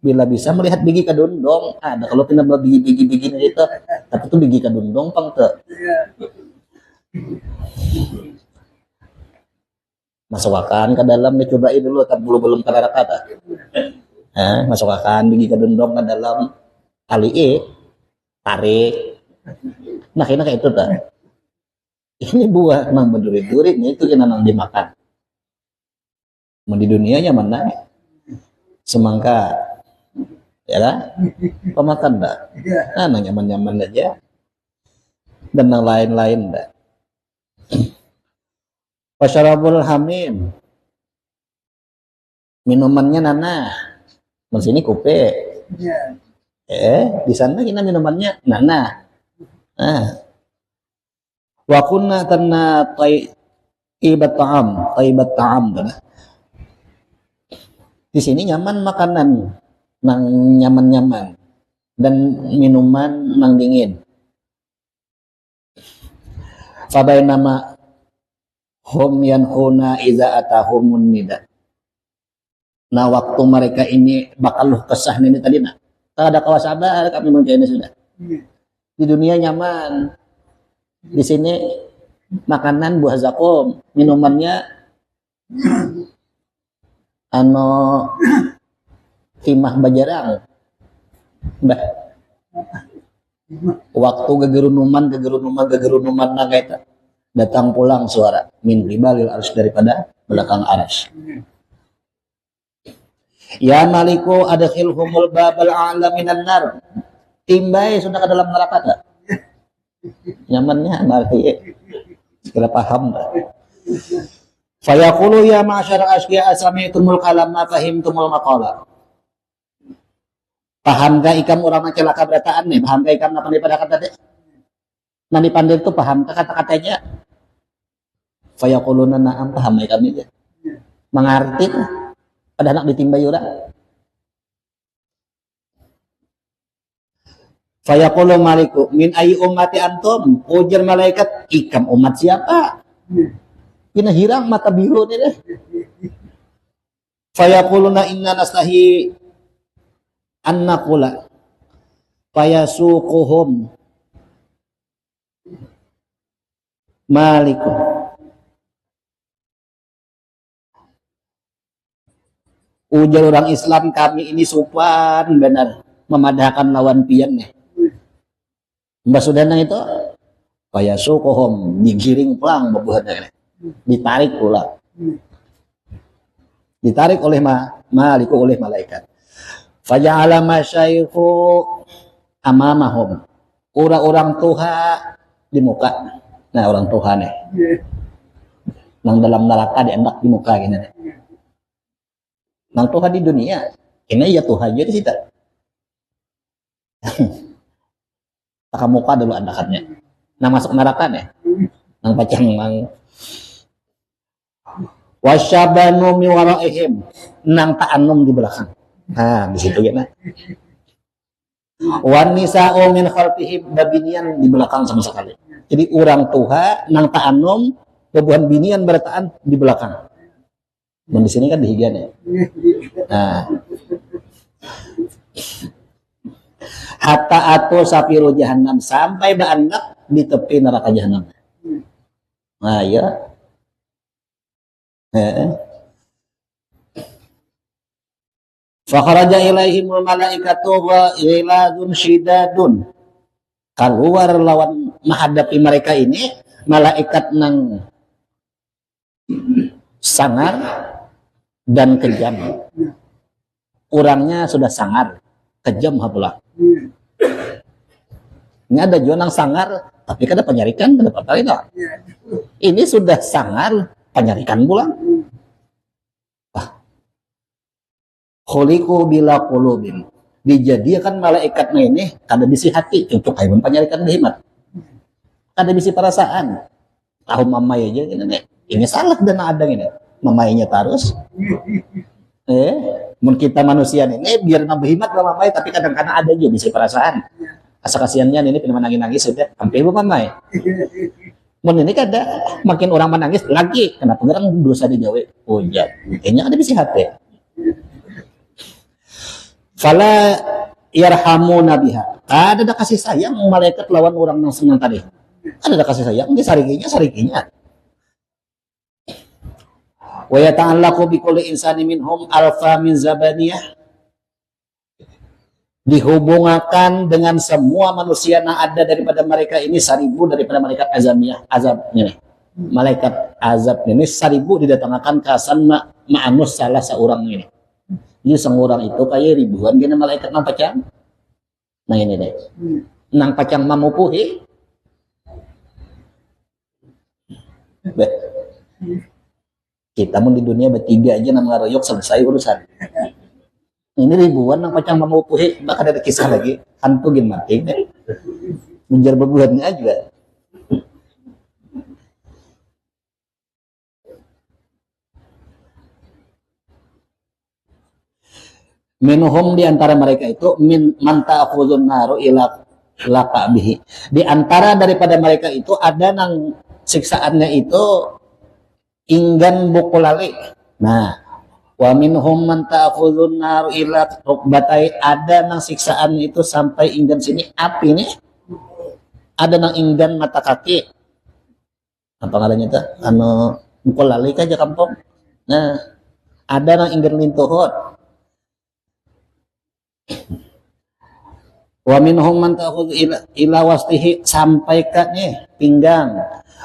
Bila bisa melihat biji kadundong, ada kalau kita biji-biji itu, tapi itu biji kadundong pang tuh. Masukkan ke dalam dicobain dulu, tapi belum ke kata. Masukkan biji kadundong ke dalam tali tarik. Nah ini kayak itu tuh. Ini buah nang berduri-duri, ini itu yang nang dimakan. Mau di dunianya mana? Semangka, ya lah, pemakan dah. Nah, nyaman-nyaman aja. Dan yang lain-lain dah. Wasyarabul hamim, minumannya nana. Di sini kopi. Di sana kita minumannya nana. Wa kunna tanna tayyibat ta'am, di sini nyaman makanan nang nyaman-nyaman dan minuman nang dingin. Fabainama hum yanhuna iza atahumun nida. Nah waktu mereka ini bakal kesah ini tadi nak. Tak ada kawasabar kami mungkin sudah. Di dunia nyaman. Di sini makanan buah zakum, minumannya timah bajarang. Waktu gegerunuman naga itu datang pulang suara min ribalil arsy daripada belakang arsy. Ya maliku adkhilhumul babal a'la minan nar. Timbai sudah ke dalam neraka tak? Nyamannya mari segera paham tak? Fayaqulu ya ma'asyara asqiya asami'tumul kalam ma fahimtumul maqala. Pahamkah ikam orang yang celaka berataan nih? Pahamkah ikam apa pada kata tadi? Nani pandai itu pahamkah kata-katanya? Fayaquluna na'am paham ikam itu. Mengerti pada anak ditimbai orang. Fayaqulu maliku min ayyi ummati antum? Ujar malaikat, ikam umat siapa? Kena hirang mata biru ni deh. Fayaquluna inna nastahi an naqula fayasuquhum malikun. Ujar orang Islam, kami ini sopan benar memadahkan lawan pian nih. Mbak Sudana itu fayasuquhum, digiring pulang babuhannya, ditarik pula. Ditarik oleh maliku, oleh malaikat. Faja'ala masyaihu amamahum, orang-orang tuha di muka. Nah, orang tuha nih nang dalam neraka diendak di muka gini nih. Nang tuha di dunia ini ya tuha jadi sih tak muka dulu andakannya. Nah, masuk neraka nih nang pacang nang wasyabanu mi waraihim, nang ta'annum di belakang. Nah, di situ ya. Wan nisa'u min khalfihim, babinian di belakang sama sekali. Jadi orang tuha nang ta'annum, bebuhan binian bertaan di belakang. Dan di sini kan dihigan ya. Nah. Hatta atu sapiru jahannam, sampai baanak di tepi neraka jahannam. Nah, ya. Fakharaja ilaihimul malaikatu wa iladun syidadun. Keluar lawan menghadapi mereka ini malaikat nang sangar dan kejam. Kurangnya sudah sangar, kejam pula. Ini ada juga nang sangar tapi kada penyarikan, kada apa itu. Ini sudah sangar, penyarikan pula. Khuliqu bila qulubin, dijadikan malaikatnya ini kada bisi hati untuk kayak penyarikan dehimat, kada bisi perasaan. Tahu mamai aja gini, ini salah dan ada gini mamainya terus. Mun kita manusia ini biar nabehimat lah mamai, tapi kadang-kadang ada aja bisi perasaan. Asa kasihannya ini pengen nangis sudah sampai bu mamai. Mun ini kada makin orang menangis lagi, kenapa orang dosa digawe? Oh ya, kayaknya ada bisi hati. Fala yarhamuna biha. Ada kasih sayang malaikat lawan orang yang senang tadi. Ada kasih sayang, dia sarikinya. Wa yata'allaqu bi kulli insani minhum alfa min zabaniyah. Dihubungkan dengan semua manusia yang ada daripada mereka ini 1000 daripada malaikat azabnya. Malaikat azab ini 1000 didatangkan ke asan ma'anus salah seorang ini. Jadi seorang itu kayak ribuan gini malaikat nang pacang. Nah ini deh. Nang pacang mamupuhi. Kita pun di dunia bertiga aja nang ngaroyok selesai urusan. Ini ribuan nang pacang mamupuhi, bakal ada kisah lagi. Hantu gin mati. Menjar bebuatnya aja. Minhum di antara mereka itu min manta'khudun naru ila laqabihi. Di antara daripada mereka itu ada nang siksaannya itu inggan bukulali. Nah, wa minhum manta'khudun naru ila rukbatai, ada nang siksaannya itu sampai inggan sini api nih. Ada nang inggan mata kaki. Apa ngarannya itu? Anu bukulali aja kampung. Nah, ada nang inggan lintuhut. Wa minhum man ta'khudhu ila wastihi, sampai ke nih pinggang.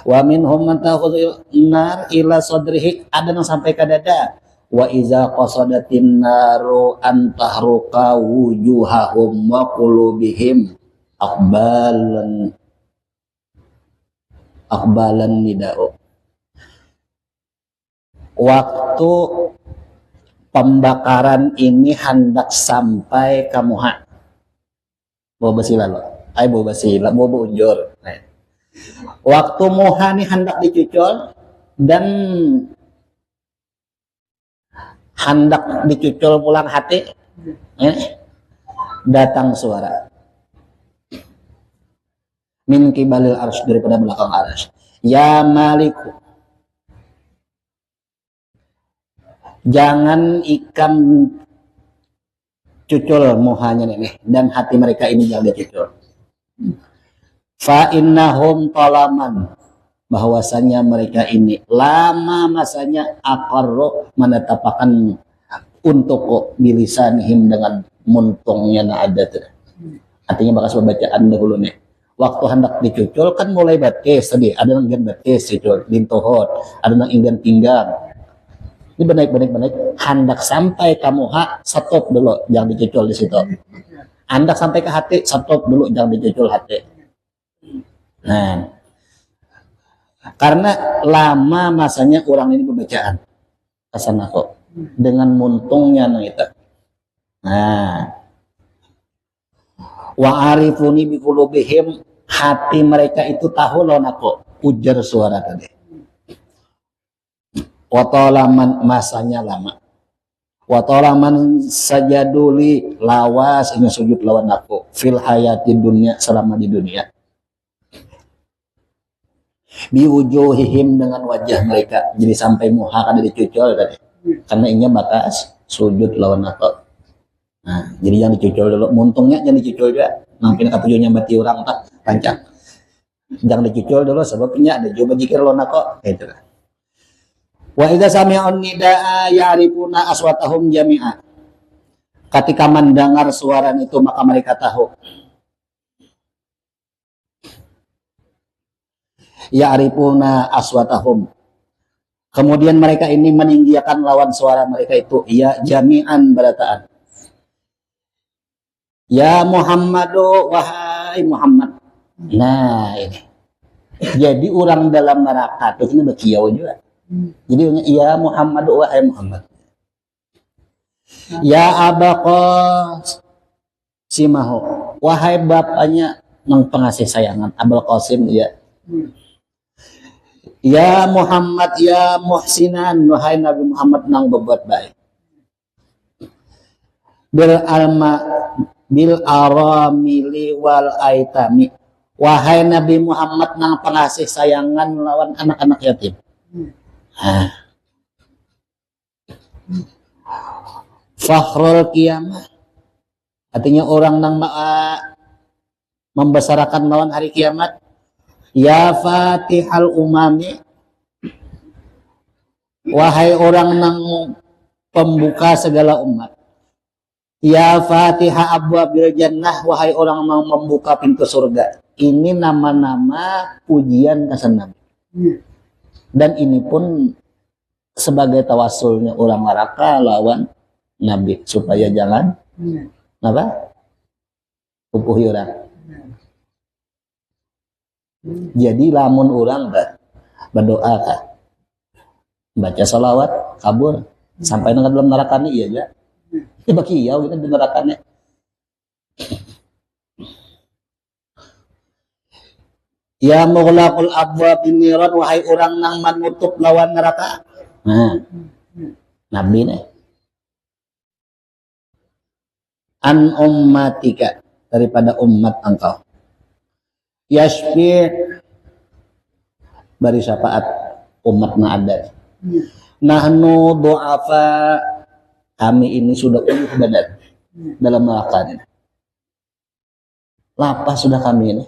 Wa minhum man ta'khudhu nar ila sadrihi, ada yang sampai ke dada. Wa iza qasadatin naru an tahruqa wujuhahum wa qulubihim aqbalan nida'u. Waktu pembakaran ini hendak sampai ke muha. Bawa basila lo. Bawa basila, bawa unjur. Nah. Waktu muha ini hendak dicucul dan hendak dicucul pulang hati, datang suara min kibalil arsy, daripada belakang arsy. Ya Maliku, Jangan ikan cucul mohanya nenek dan hati mereka ini jangan dicucul. Fa innahum talaman, bahwasanya mereka ini lama masanya aqarru menetapkan untuk bilisanihim dengan muntungnya na ada tuh. Artinya bakas pembacaan dahulu nih. Waktu hendak dicucul kan mulai batis tadi, ada yang ingin batis cucul, lintohot, ada yang ingin pinggang. Ini benaik, hendak sampai kamu stop dulu, jangan dicucul di situ. Hendak sampai ke hati, stop dulu, jangan dicucul hati. Nah, karena lama masanya orang ini pembacaan kesan aku dengan muntungnya itu. Nah, wa arifuni bi qulubihim, hati mereka itu tahu lawan aku, ujar suara tadi. Wa talaman masanya lama. Wa talaman sajaduli lawas ini sujud lawan aku fil hayati dunia selama di dunia. Bi wujuhihim dengan wajah mereka, jadi sampai muha kada dicucul tadi. Karena inya bakas sujud lawan aku. Nah, jadi yang dicucul dulu, muntungnya jangan dicucul juga. Mungkin katujuannya mati orang tak pancang. Jangan dicucul dulu sebabnya ada juga jikir lawan aku gitu. Wa idza sami'un nidaa ya'rifuna aswatahum jami'a. Ketika mendengar suara itu maka mereka tahu. Ya'rifuna aswatahum. Kemudian mereka ini meninggikan lawan suara mereka itu ya jami'an berataan. Ya Muhammadu, wahai Muhammad. Nah ini. Jadi orang dalam neraka itu ini berkiau juga. Jadi ya Muhammad, wahai Muhammad. Ya Abaqas Simahu, wahai bapaknya nang pengasih sayangan Abul Qasim ya. Ya Muhammad, ya Muhsinan, wahai Nabi Muhammad nang berbuat baik. Bil aramili wal aitami, wahai Nabi Muhammad nang pengasih sayangan lawan anak-anak yatim. Fakhrul kiamah, artinya orang yang membesarkan lawan hari kiamat. Ya Fatihal umami, wahai orang yang pembuka segala umat. Ya Fatihah abwabil jannah, wahai orang yang membuka pintu surga. Ini nama-nama pujian kesan Nabi. Dan ini pun sebagai tawasulnya orang neraka lawan Nabi supaya jangan apa? Pupuh orang. Jadi lamun orang berdoa kah? Baca salawat kabur sampai dengan dalam neraka ini iya aja. Bakiyau kita di nerakanya. Ya mughlaqul abwab niran, wahai orang nang menutup lawan neraka. Nah, Nabi nih. An ummatika, daripada umat engkau. Yashfi, bari syafaat umatna ada. Nahnu du'afa, kami ini sudah uluh badan dalam neraka ini. Lapas sudah kami ini.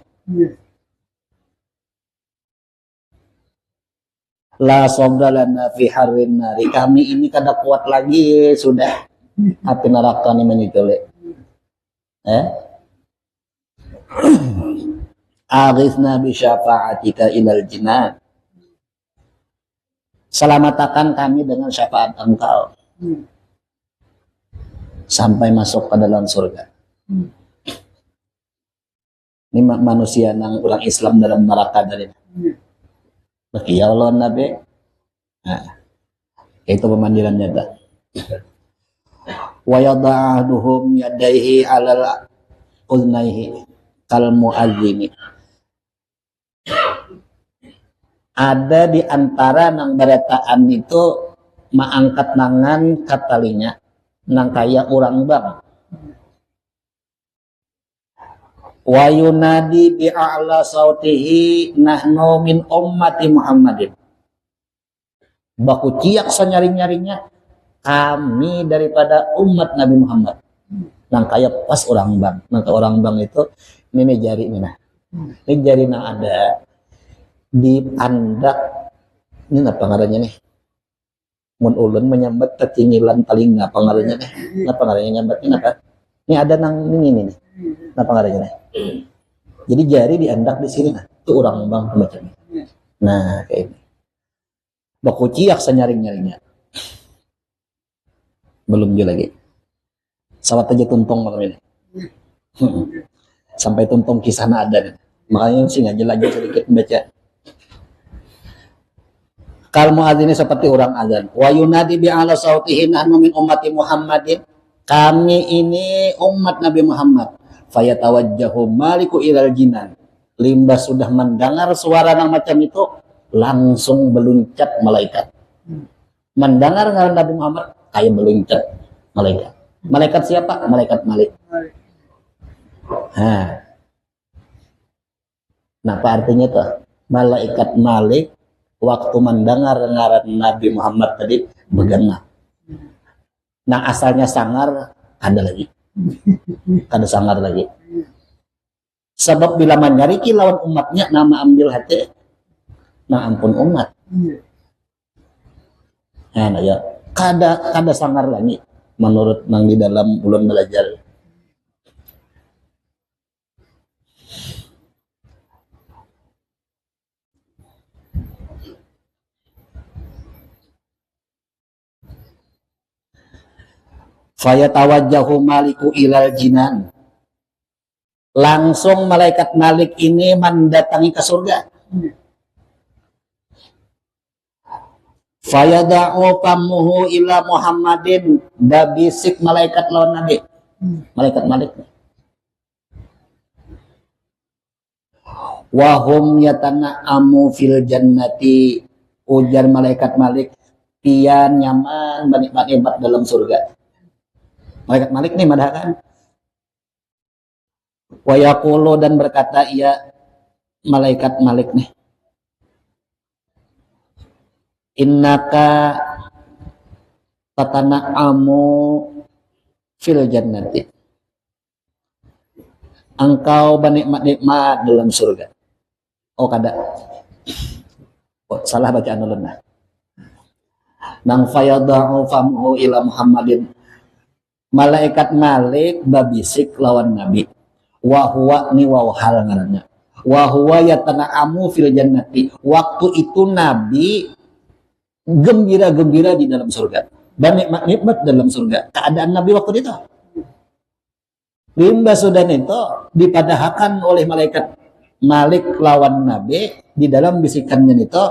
La sabra lana fi harrin nari, kami ini kada kuat lagi sudah api neraka ini menyuculi. Aghithna bi syafa'atika ilal jinan, selamatkan kami dengan syafaat engkau sampai masuk ke dalam surga. Ini manusia yang ulang Islam dalam neraka dari bagi Allah Nabi. Nah, itu pemanggilannya dah. Wa yada'aduhum yadaihi alal uznaihi kal muadzini. Ada di antara nang berataan itu mengangkat tangan katalinya nang kaya orang bang. Wa yunadi bi'a'la sautihi nahnu min ummati Muhammadin. Baku ciak senyaring-nyaringnya kami daripada umat Nabi Muhammad. Nang kaya pas orang bang, nang ke orang bang itu ini jari mina. Ini jari nang ada di andak ini apa ngarannya nih? Mun ulun menyambat kecingilan paling apa ngarannya nih? Apa ngarannya nyambat ini apa? Ini ada nang ini nih. Apa ngarannya nih? Jadi jari di andak di sini nah. Itu orang bang macam ini. Nah, kayak ini. Baku ciak senyaring-nyaringnya. Belum juga lagi. Sawat aja tuntong malam ini. Sampai tuntong kisah ada nih. Makanya sih ngaji lagi sedikit baca. Kal muadzin seperti orang azan. Wa yunadi bi ala sautihi nahnu min ummati Muhammadin. Kami ini umat Nabi Muhammad. Fayatawajjahu maliku ilal jinan. Limbah sudah mendengar suara yang macam itu, langsung meluncat malaikat. Mendengar ngaran Nabi Muhammad, kayak meluncat malaikat. Malaikat siapa? Malaikat Malik. Nah, apa artinya tuh? Malaikat Malik waktu mendengar ngaran Nabi Muhammad tadi begana. Nah, asalnya sangar ada lagi. Ada sangar lagi. Sebab bila menyariki lawan umatnya nama ambil hati. Nah, ampun umat. Nah, ya. Kada sangar lagi menurut nang di dalam bulan belajar. Fayatawajjahu maliku ilal jinan. Langsung malaikat Malik ini mendatangi ke surga. Fayada'u famuhu ila Muhammadin. Babisik malaikat lawan Nabi. Malaikat Malik. Wahum yatana'amu fil jannati. Ujar malaikat Malik. Pian nyaman menikmat dalam surga. Malaikat Malik nih madahakan. Wa yaqulu dan berkata ia malaikat Malik nih. Innaka tatana'amu fil jannati. Engkau bernikmat-nikmat dalam surga. Oh kada. Oh, salah bacaan ulun nah. Nang fayada'u famhu ila Muhammadin. Malaikat Malik babisik lawan Nabi. Wa huwa ni wa hal ngarannya. Wa huwa yatana'amu fil jannati. Waktu itu Nabi gembira-gembira di dalam surga. Bernikmat-nikmat dalam surga. Keadaan Nabi waktu itu. Limba sudah itu dipadahkan oleh malaikat Malik lawan Nabi di dalam bisikannya itu.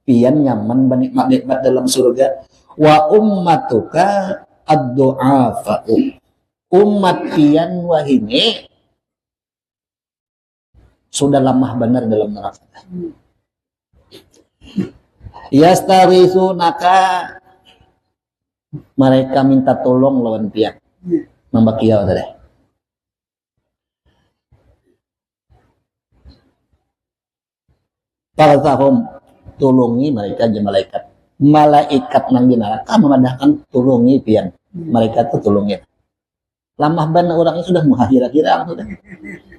Pian nyaman bernikmat-nikmat dalam surga. Wa ummatuka ad-du'afa'u. Umat pian wahini sudah lemah benar dalam neraka. Yastaghisunaka, mereka minta tolong lawan pian. Membakiau tadi. Falsahum tulungi mereka aja malaikat. Malaikat nang di neraka memadahkan tulungi pian. Mereka tuh tulungi. Lamah benar orangnya sudah menghira-hira sudah.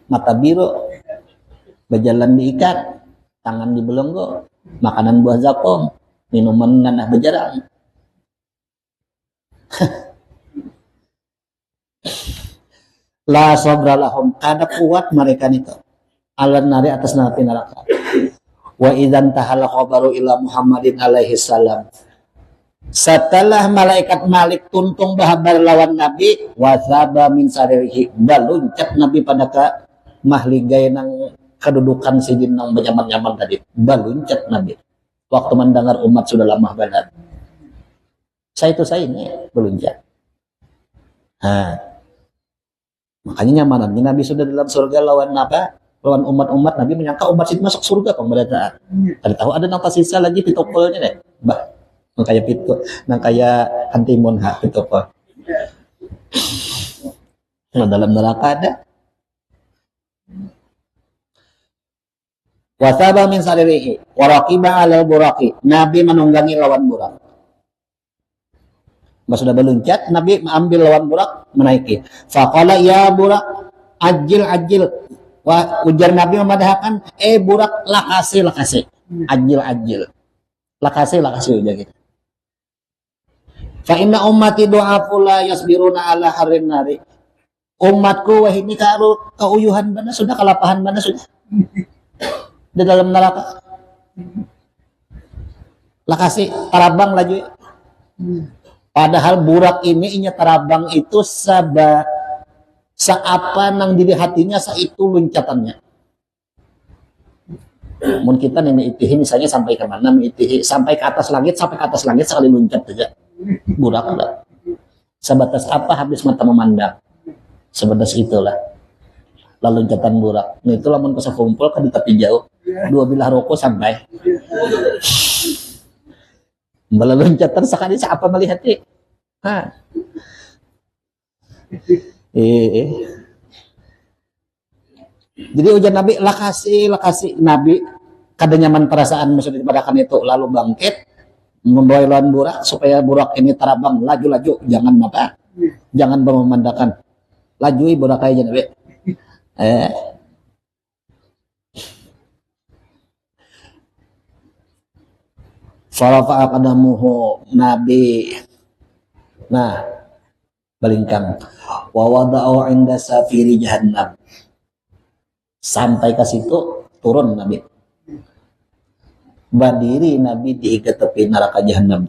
Mata biru, berjalan diikat, tangan dibelenggu, makanan buah zakong, minuman nanah berjarang. La sabra lahum, kada kuat mereka itu. Alan nari atas napi neraka. Wa idzan tahala khabaru ila Muhammadin alaihi salam. Setelah malaikat Malik tuntung bahabar lawan Nabi, wasaba min saririhi, baluncat Nabi pada ke mahligai nang kedudukan sidin nang benyaman-nyaman tadi. Baluncat Nabi. Waktu mendengar umat sudah lama benar. Saya ini beluncat. Makanya nyamanan Nabi sudah dalam surga lawan apa? Lawan umat-umat. Nabi menyangka umat itu masuk surga pemberitaan. Ada tahu ada nang sisa lagi pitopolnya deh. Bah, nang kayak pitu, nang kayak antimun ha pitopol. Nah, dalam neraka ada. Wasaba min saririhi wa raqiba 'alal buraqi. Nabi menunggangi lawan burak. Pas sudah berluncat, Nabi mengambil lawan Burak, menaiki. Faqala ya Burak, ajil ajil. Wah, ujar Nabi memadahkan, Burak, lakasi lakasi. Ajil ajil. Lakasi lakasi ujar gitu. Fa inna ummati du'afu la yasbiruna ala harrin nari. Umatku wah ini karo keuyuhan mana sudah, kalapahan mana sudah. Di dalam neraka. Lakasi tarabang laju. Padahal Burak ini inya tarabang itu seapa nang diri hatinya sa itu luncatannya. Mun kita nih mengitihi misalnya sampai ke mana, mengitihi sampai ke atas langit sekali luncat saja. Burak lah. Sebatas apa habis mata memandang. Sebatas itulah. Lalu loncatan Burak. Nah itu lamun kumpul kan di tepi jauh. 2 bilah rokok sampai. Malah loncatan sekali siapa melihat Jadi ujar Nabi lakasi Nabi kada nyaman perasaan maksudnya dipadakan itu lalu bangkit membawa lawan Burak supaya Burak ini terabang laju jangan memandangkan lajui Burak aja Nabi Farafa'a qadamuhu Nabi. Nah, balingkang. Wa wada'u 'inda safiri jahannam. Sampai ke situ turun Nabi. Berdiri Nabi di tepi neraka jahannam.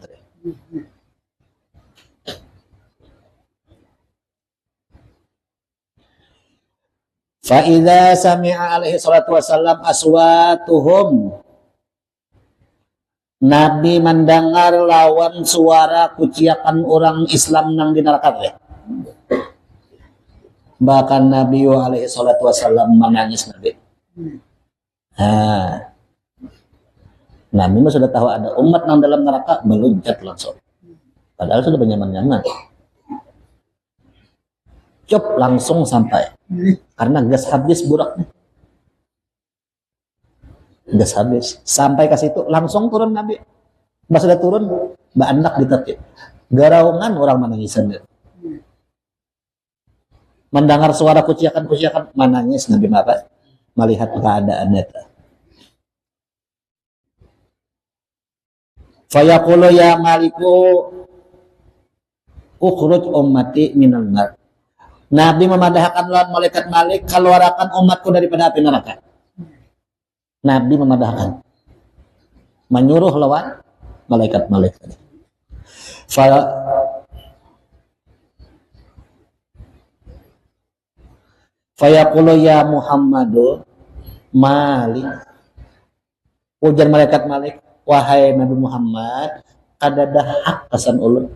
Fa idza sami'a alaihi salatu wasallam aswatuhum Nabi mendengar lawan suara kuciakan orang Islam nang di neraka teh. Bahkan Nabi alaihi salatu wasallam menangis Nabi. Nabi mah sudah tahu ada umat nang dalam neraka meluncat langsung. Padahal sudah nyaman-nyaman. Cop langsung sampai. Karena gas habis Buraknya. Gas habis sampai ke situ langsung turun Nabi. Pas sudah turun anak di tepi garaungan orang menangisan dia. Mendengar suara kuciakan menangis Nabi apa melihat keadaan itu. Fayaqulu ya maliku ukhruj ummati minal nar. Nabi memadahkan lawan malaikat Malik keluarkan umatku daripada api neraka. Nabi memadahkan menyuruh lawan malaikat fayaqulu ya Muhammadu Malik ujar malaikat Malik wahai Nabi Muhammad kadada hak kesan ulun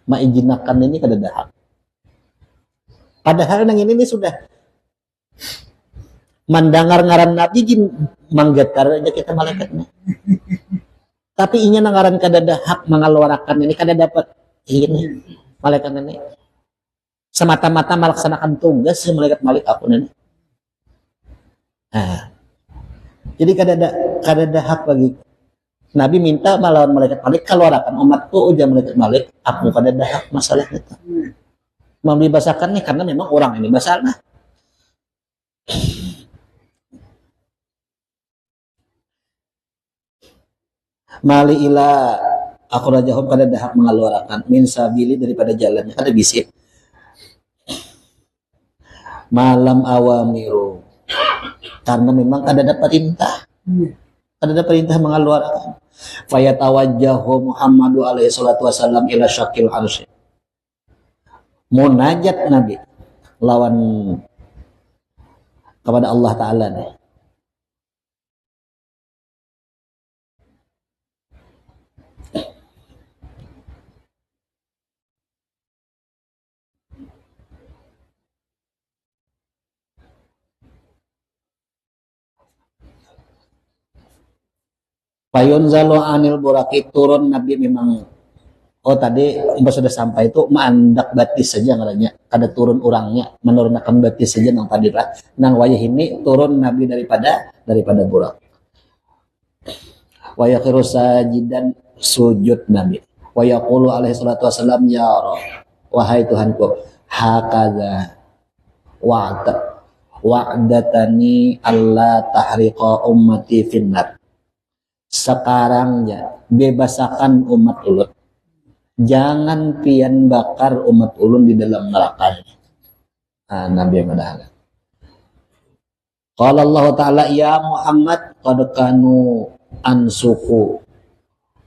maijinakan ini kadada hak padahal nang ini sudah mendengar ngaran Nabi jin manggetar aja kita malaikatnya. Tapi inya ngaran kadada hak mengeluarkan ini kada dapat ini malaikat ini. Semata-mata melaksanakan tugas si malaikat Malik aku ini. Jadi kadada hak bagi Nabi minta melawan malaikat Malik keluarkan umatku ujar malaikat Malik aku kadada hak masalah itu. Membebasakan nih karena memang orang ini masalah. Mali ila aku rajahum kada dahak mengeluarkan min sabili daripada jalannya kada bisik malam awamiru karena memang kada dapat perintah mengeluarkan fayatawajjahu Muhammadu alaihi salatu wasallam ila syakil arsy munajat Nabi lawan kepada Allah Ta'ala nih. Fayunzalu anil buraki turun Nabi memang tadi sudah sampai itu mandak batis saja ngaranya kada turun orangnya menurunkan batis saja nang tadi lah nang wayah ini turun Nabi daripada Burak wayah khiru sajidan sujud Nabi Wa yaqulu alaihi salatu wasallam ya Rabb, wahai Tuhanku, hakadha wa'datani alla tahriqa ummati finnar. Sekarang ya bebasakan umat ulun, jangan pian bakar umat ulun di dalam neraka. Nabi Muhammad. Qala Allah Ta'ala ya Muhammad qad kanu ansuku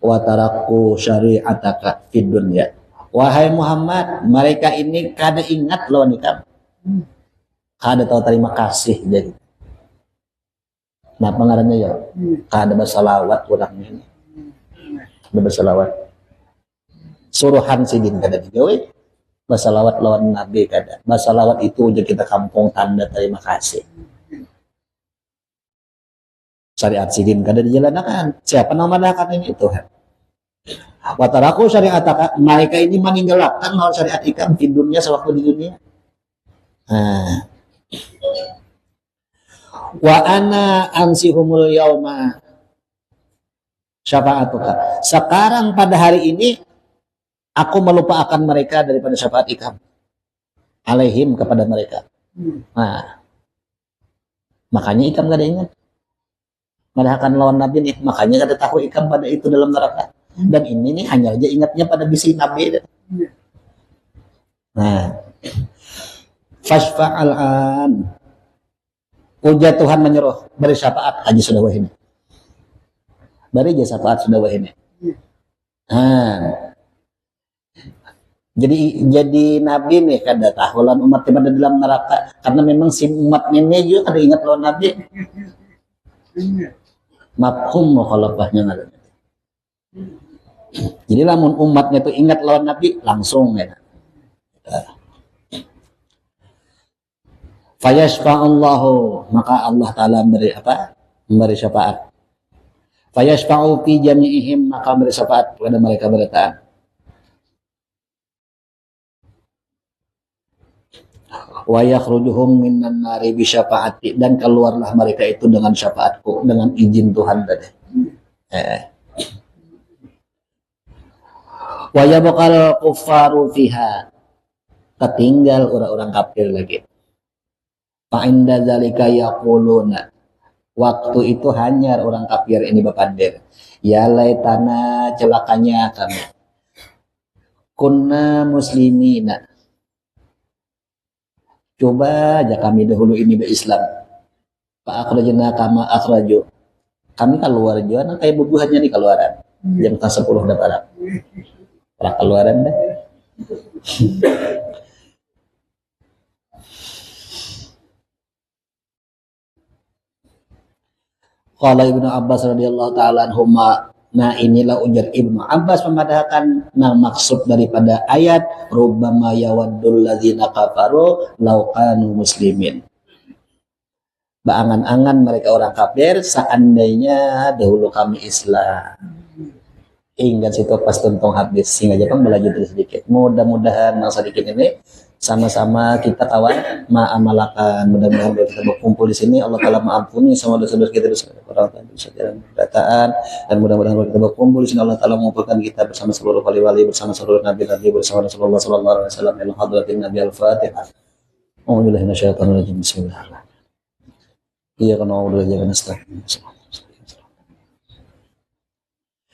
wa taraku syari'ataka fid dunya. Wahai Muhammad, mereka ini kada ingat lawan ikam, kada tahu terima kasih jadi. Nah pengarannya ya, kada bersalawat kurang ini, kada bersalawat. Suruhan sidin kada digawe, bersalawat lawan Nabi kada. Bersalawat itu jadi kita kampung tanda terima kasih. Syariat sidin kada dijalankan. Siapa nama mengadakan ini Tuhan? Wataraku syariat mereka ini meninggalkan lawan syariat ikam di dunia sewaktu di dunia. Wa ana ansihumul yauma syafa'atuka. Sekarang pada hari ini aku melupakan mereka daripada syafaat ikam alaihim kepada mereka. Nah, makanya ikam gak ada ingat merahkan lawan Nabi nih, makanya gak ada tahu ikam pada itu dalam neraka. Dan ini nih hanya aja ingatnya pada bisi Nabi. Nah, fashfa'al an, ujar Tuhan menyuruh beri syafaat aja sudah wahini, beri aja syafaat sudah wahini. Jadi Nabi nih kada tahu lawan umat pada dalam neraka, karena memang si umat ini juga kada ingat lawan Nabi. Mafhum mukhalafahnya ada. Jadi lamun umatnya itu ingat lawan Nabi langsung ya. Fayashfa'allahu, maka Allah Ta'ala memberi apa? Memberi syafaat. Fayashfa'u fi jami'ihim, maka memberi syafaat kepada mereka bertaat. Wa yakhrujuhum minan nari bi syafaati, dan keluarlah mereka itu dengan syafaatku, dengan izin Tuhan tadi. Wa yabqal kuffaru fiha, ketinggal orang-orang kafir lagi. Fa inda zalika yaquluna, waktu itu hanya orang kafir ini bapandir, ya laitana, celakanya kami, kunna muslimina, coba aja kami dahulu ini berislam. Pak akhrajna kama akhraju, kami keluar juga kayak bubuhannya nih keluaran jam 10 dapat para keluaran deh. Qala Ibnu Abbas radhiyallahu taala anhuma. Nah inilah ujar Ibnu Abbas memadahkan maksud daripada ayat rubbama yawaddul ladzina kafaru law kanu muslimin. Beangan-angan mereka orang kafir seandainya dahulu kami Islam. Ingat situ pas tuntung habis sehingga Jepang belajar sedikit. Mudah-mudahan yang sedikit ini sama-sama kita kawan ma'amalakan. Mudah-mudahan kita berkumpul di sini Allah Ta'ala mengampuni semua dosa-dosa kita, orang dosa jalan perkataan, dan mudah-mudahan kita berkumpul di sini Allah Ta'ala mengumpulkan kita bersama seluruh wali-wali, bersama seluruh nabi-nabi, bersama Rasulullah sallallahu alaihi wasallam ila hadratin Nabi al-Fatihah. A'udzubillahi minasyaitonir rajim. Bismillahirrahmanirrahim. Iyyaka na'budu wa iyyaka nasta'in.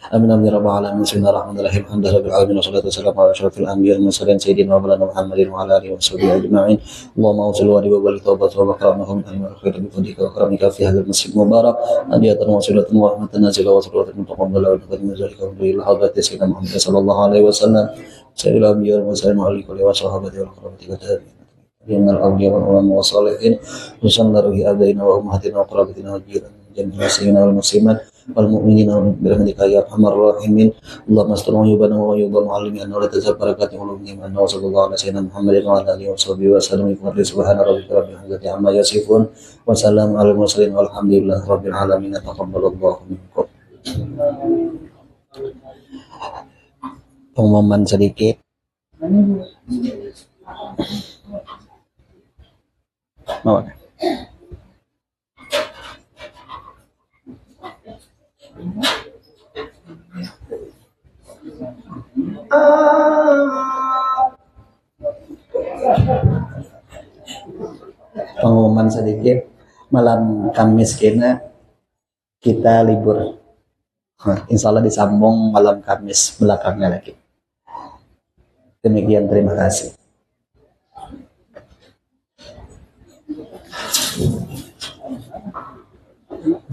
Amin amin rabbal alamin. Bismillahirrahmanirrahim. Alhamdulillahirabbil alamin wassalatu wassalamu ala asyrofil anbiya'i wal mursalin sayyidina wa maulana Muhammadin wa ala alihi wa sahbihi ajma'in. Allahumma salli wa barik wa barik wa akramhum wa khairu bi fadlika wa karamika fi hadzal masjid mubarak. Hadiyatan wa silatan wa rahmatan nazilah wa salawatan mutaqabbalah wa taqaddum zalika wa ila hadrati sayyidina Muhammad sallallahu alaihi wasallam. Sayyidil anbiya'i wa sallam alaihi wa sahbihi wa qarabati wa tabi'in. Innal awliya wal ulama wa salihin yusallu bi abaina wa ummahatina wa qarabatina wa jiran jami'al muslimin wal muslimat wal mu'minina birahmatika ya arhamar rahimin. Allahumma astur uyubana wa uyuba muallimina wa la tazab barakati ulumihim anna sallallahu alaihi wasallam Muhammadin wa ala alihi wa sahbihi wa sallam. Subhana rabbika rabbil izzati amma yasifun wa salamun alal mursalin walhamdulillahi rabbil alamin. Taqabbalallahu minkum. Pengumuman sedikit. Mau. pengumuman sedikit, malam Kamis kita libur. Insya Allah disambung malam Kamis belakangnya lagi. Demikian, terima kasih.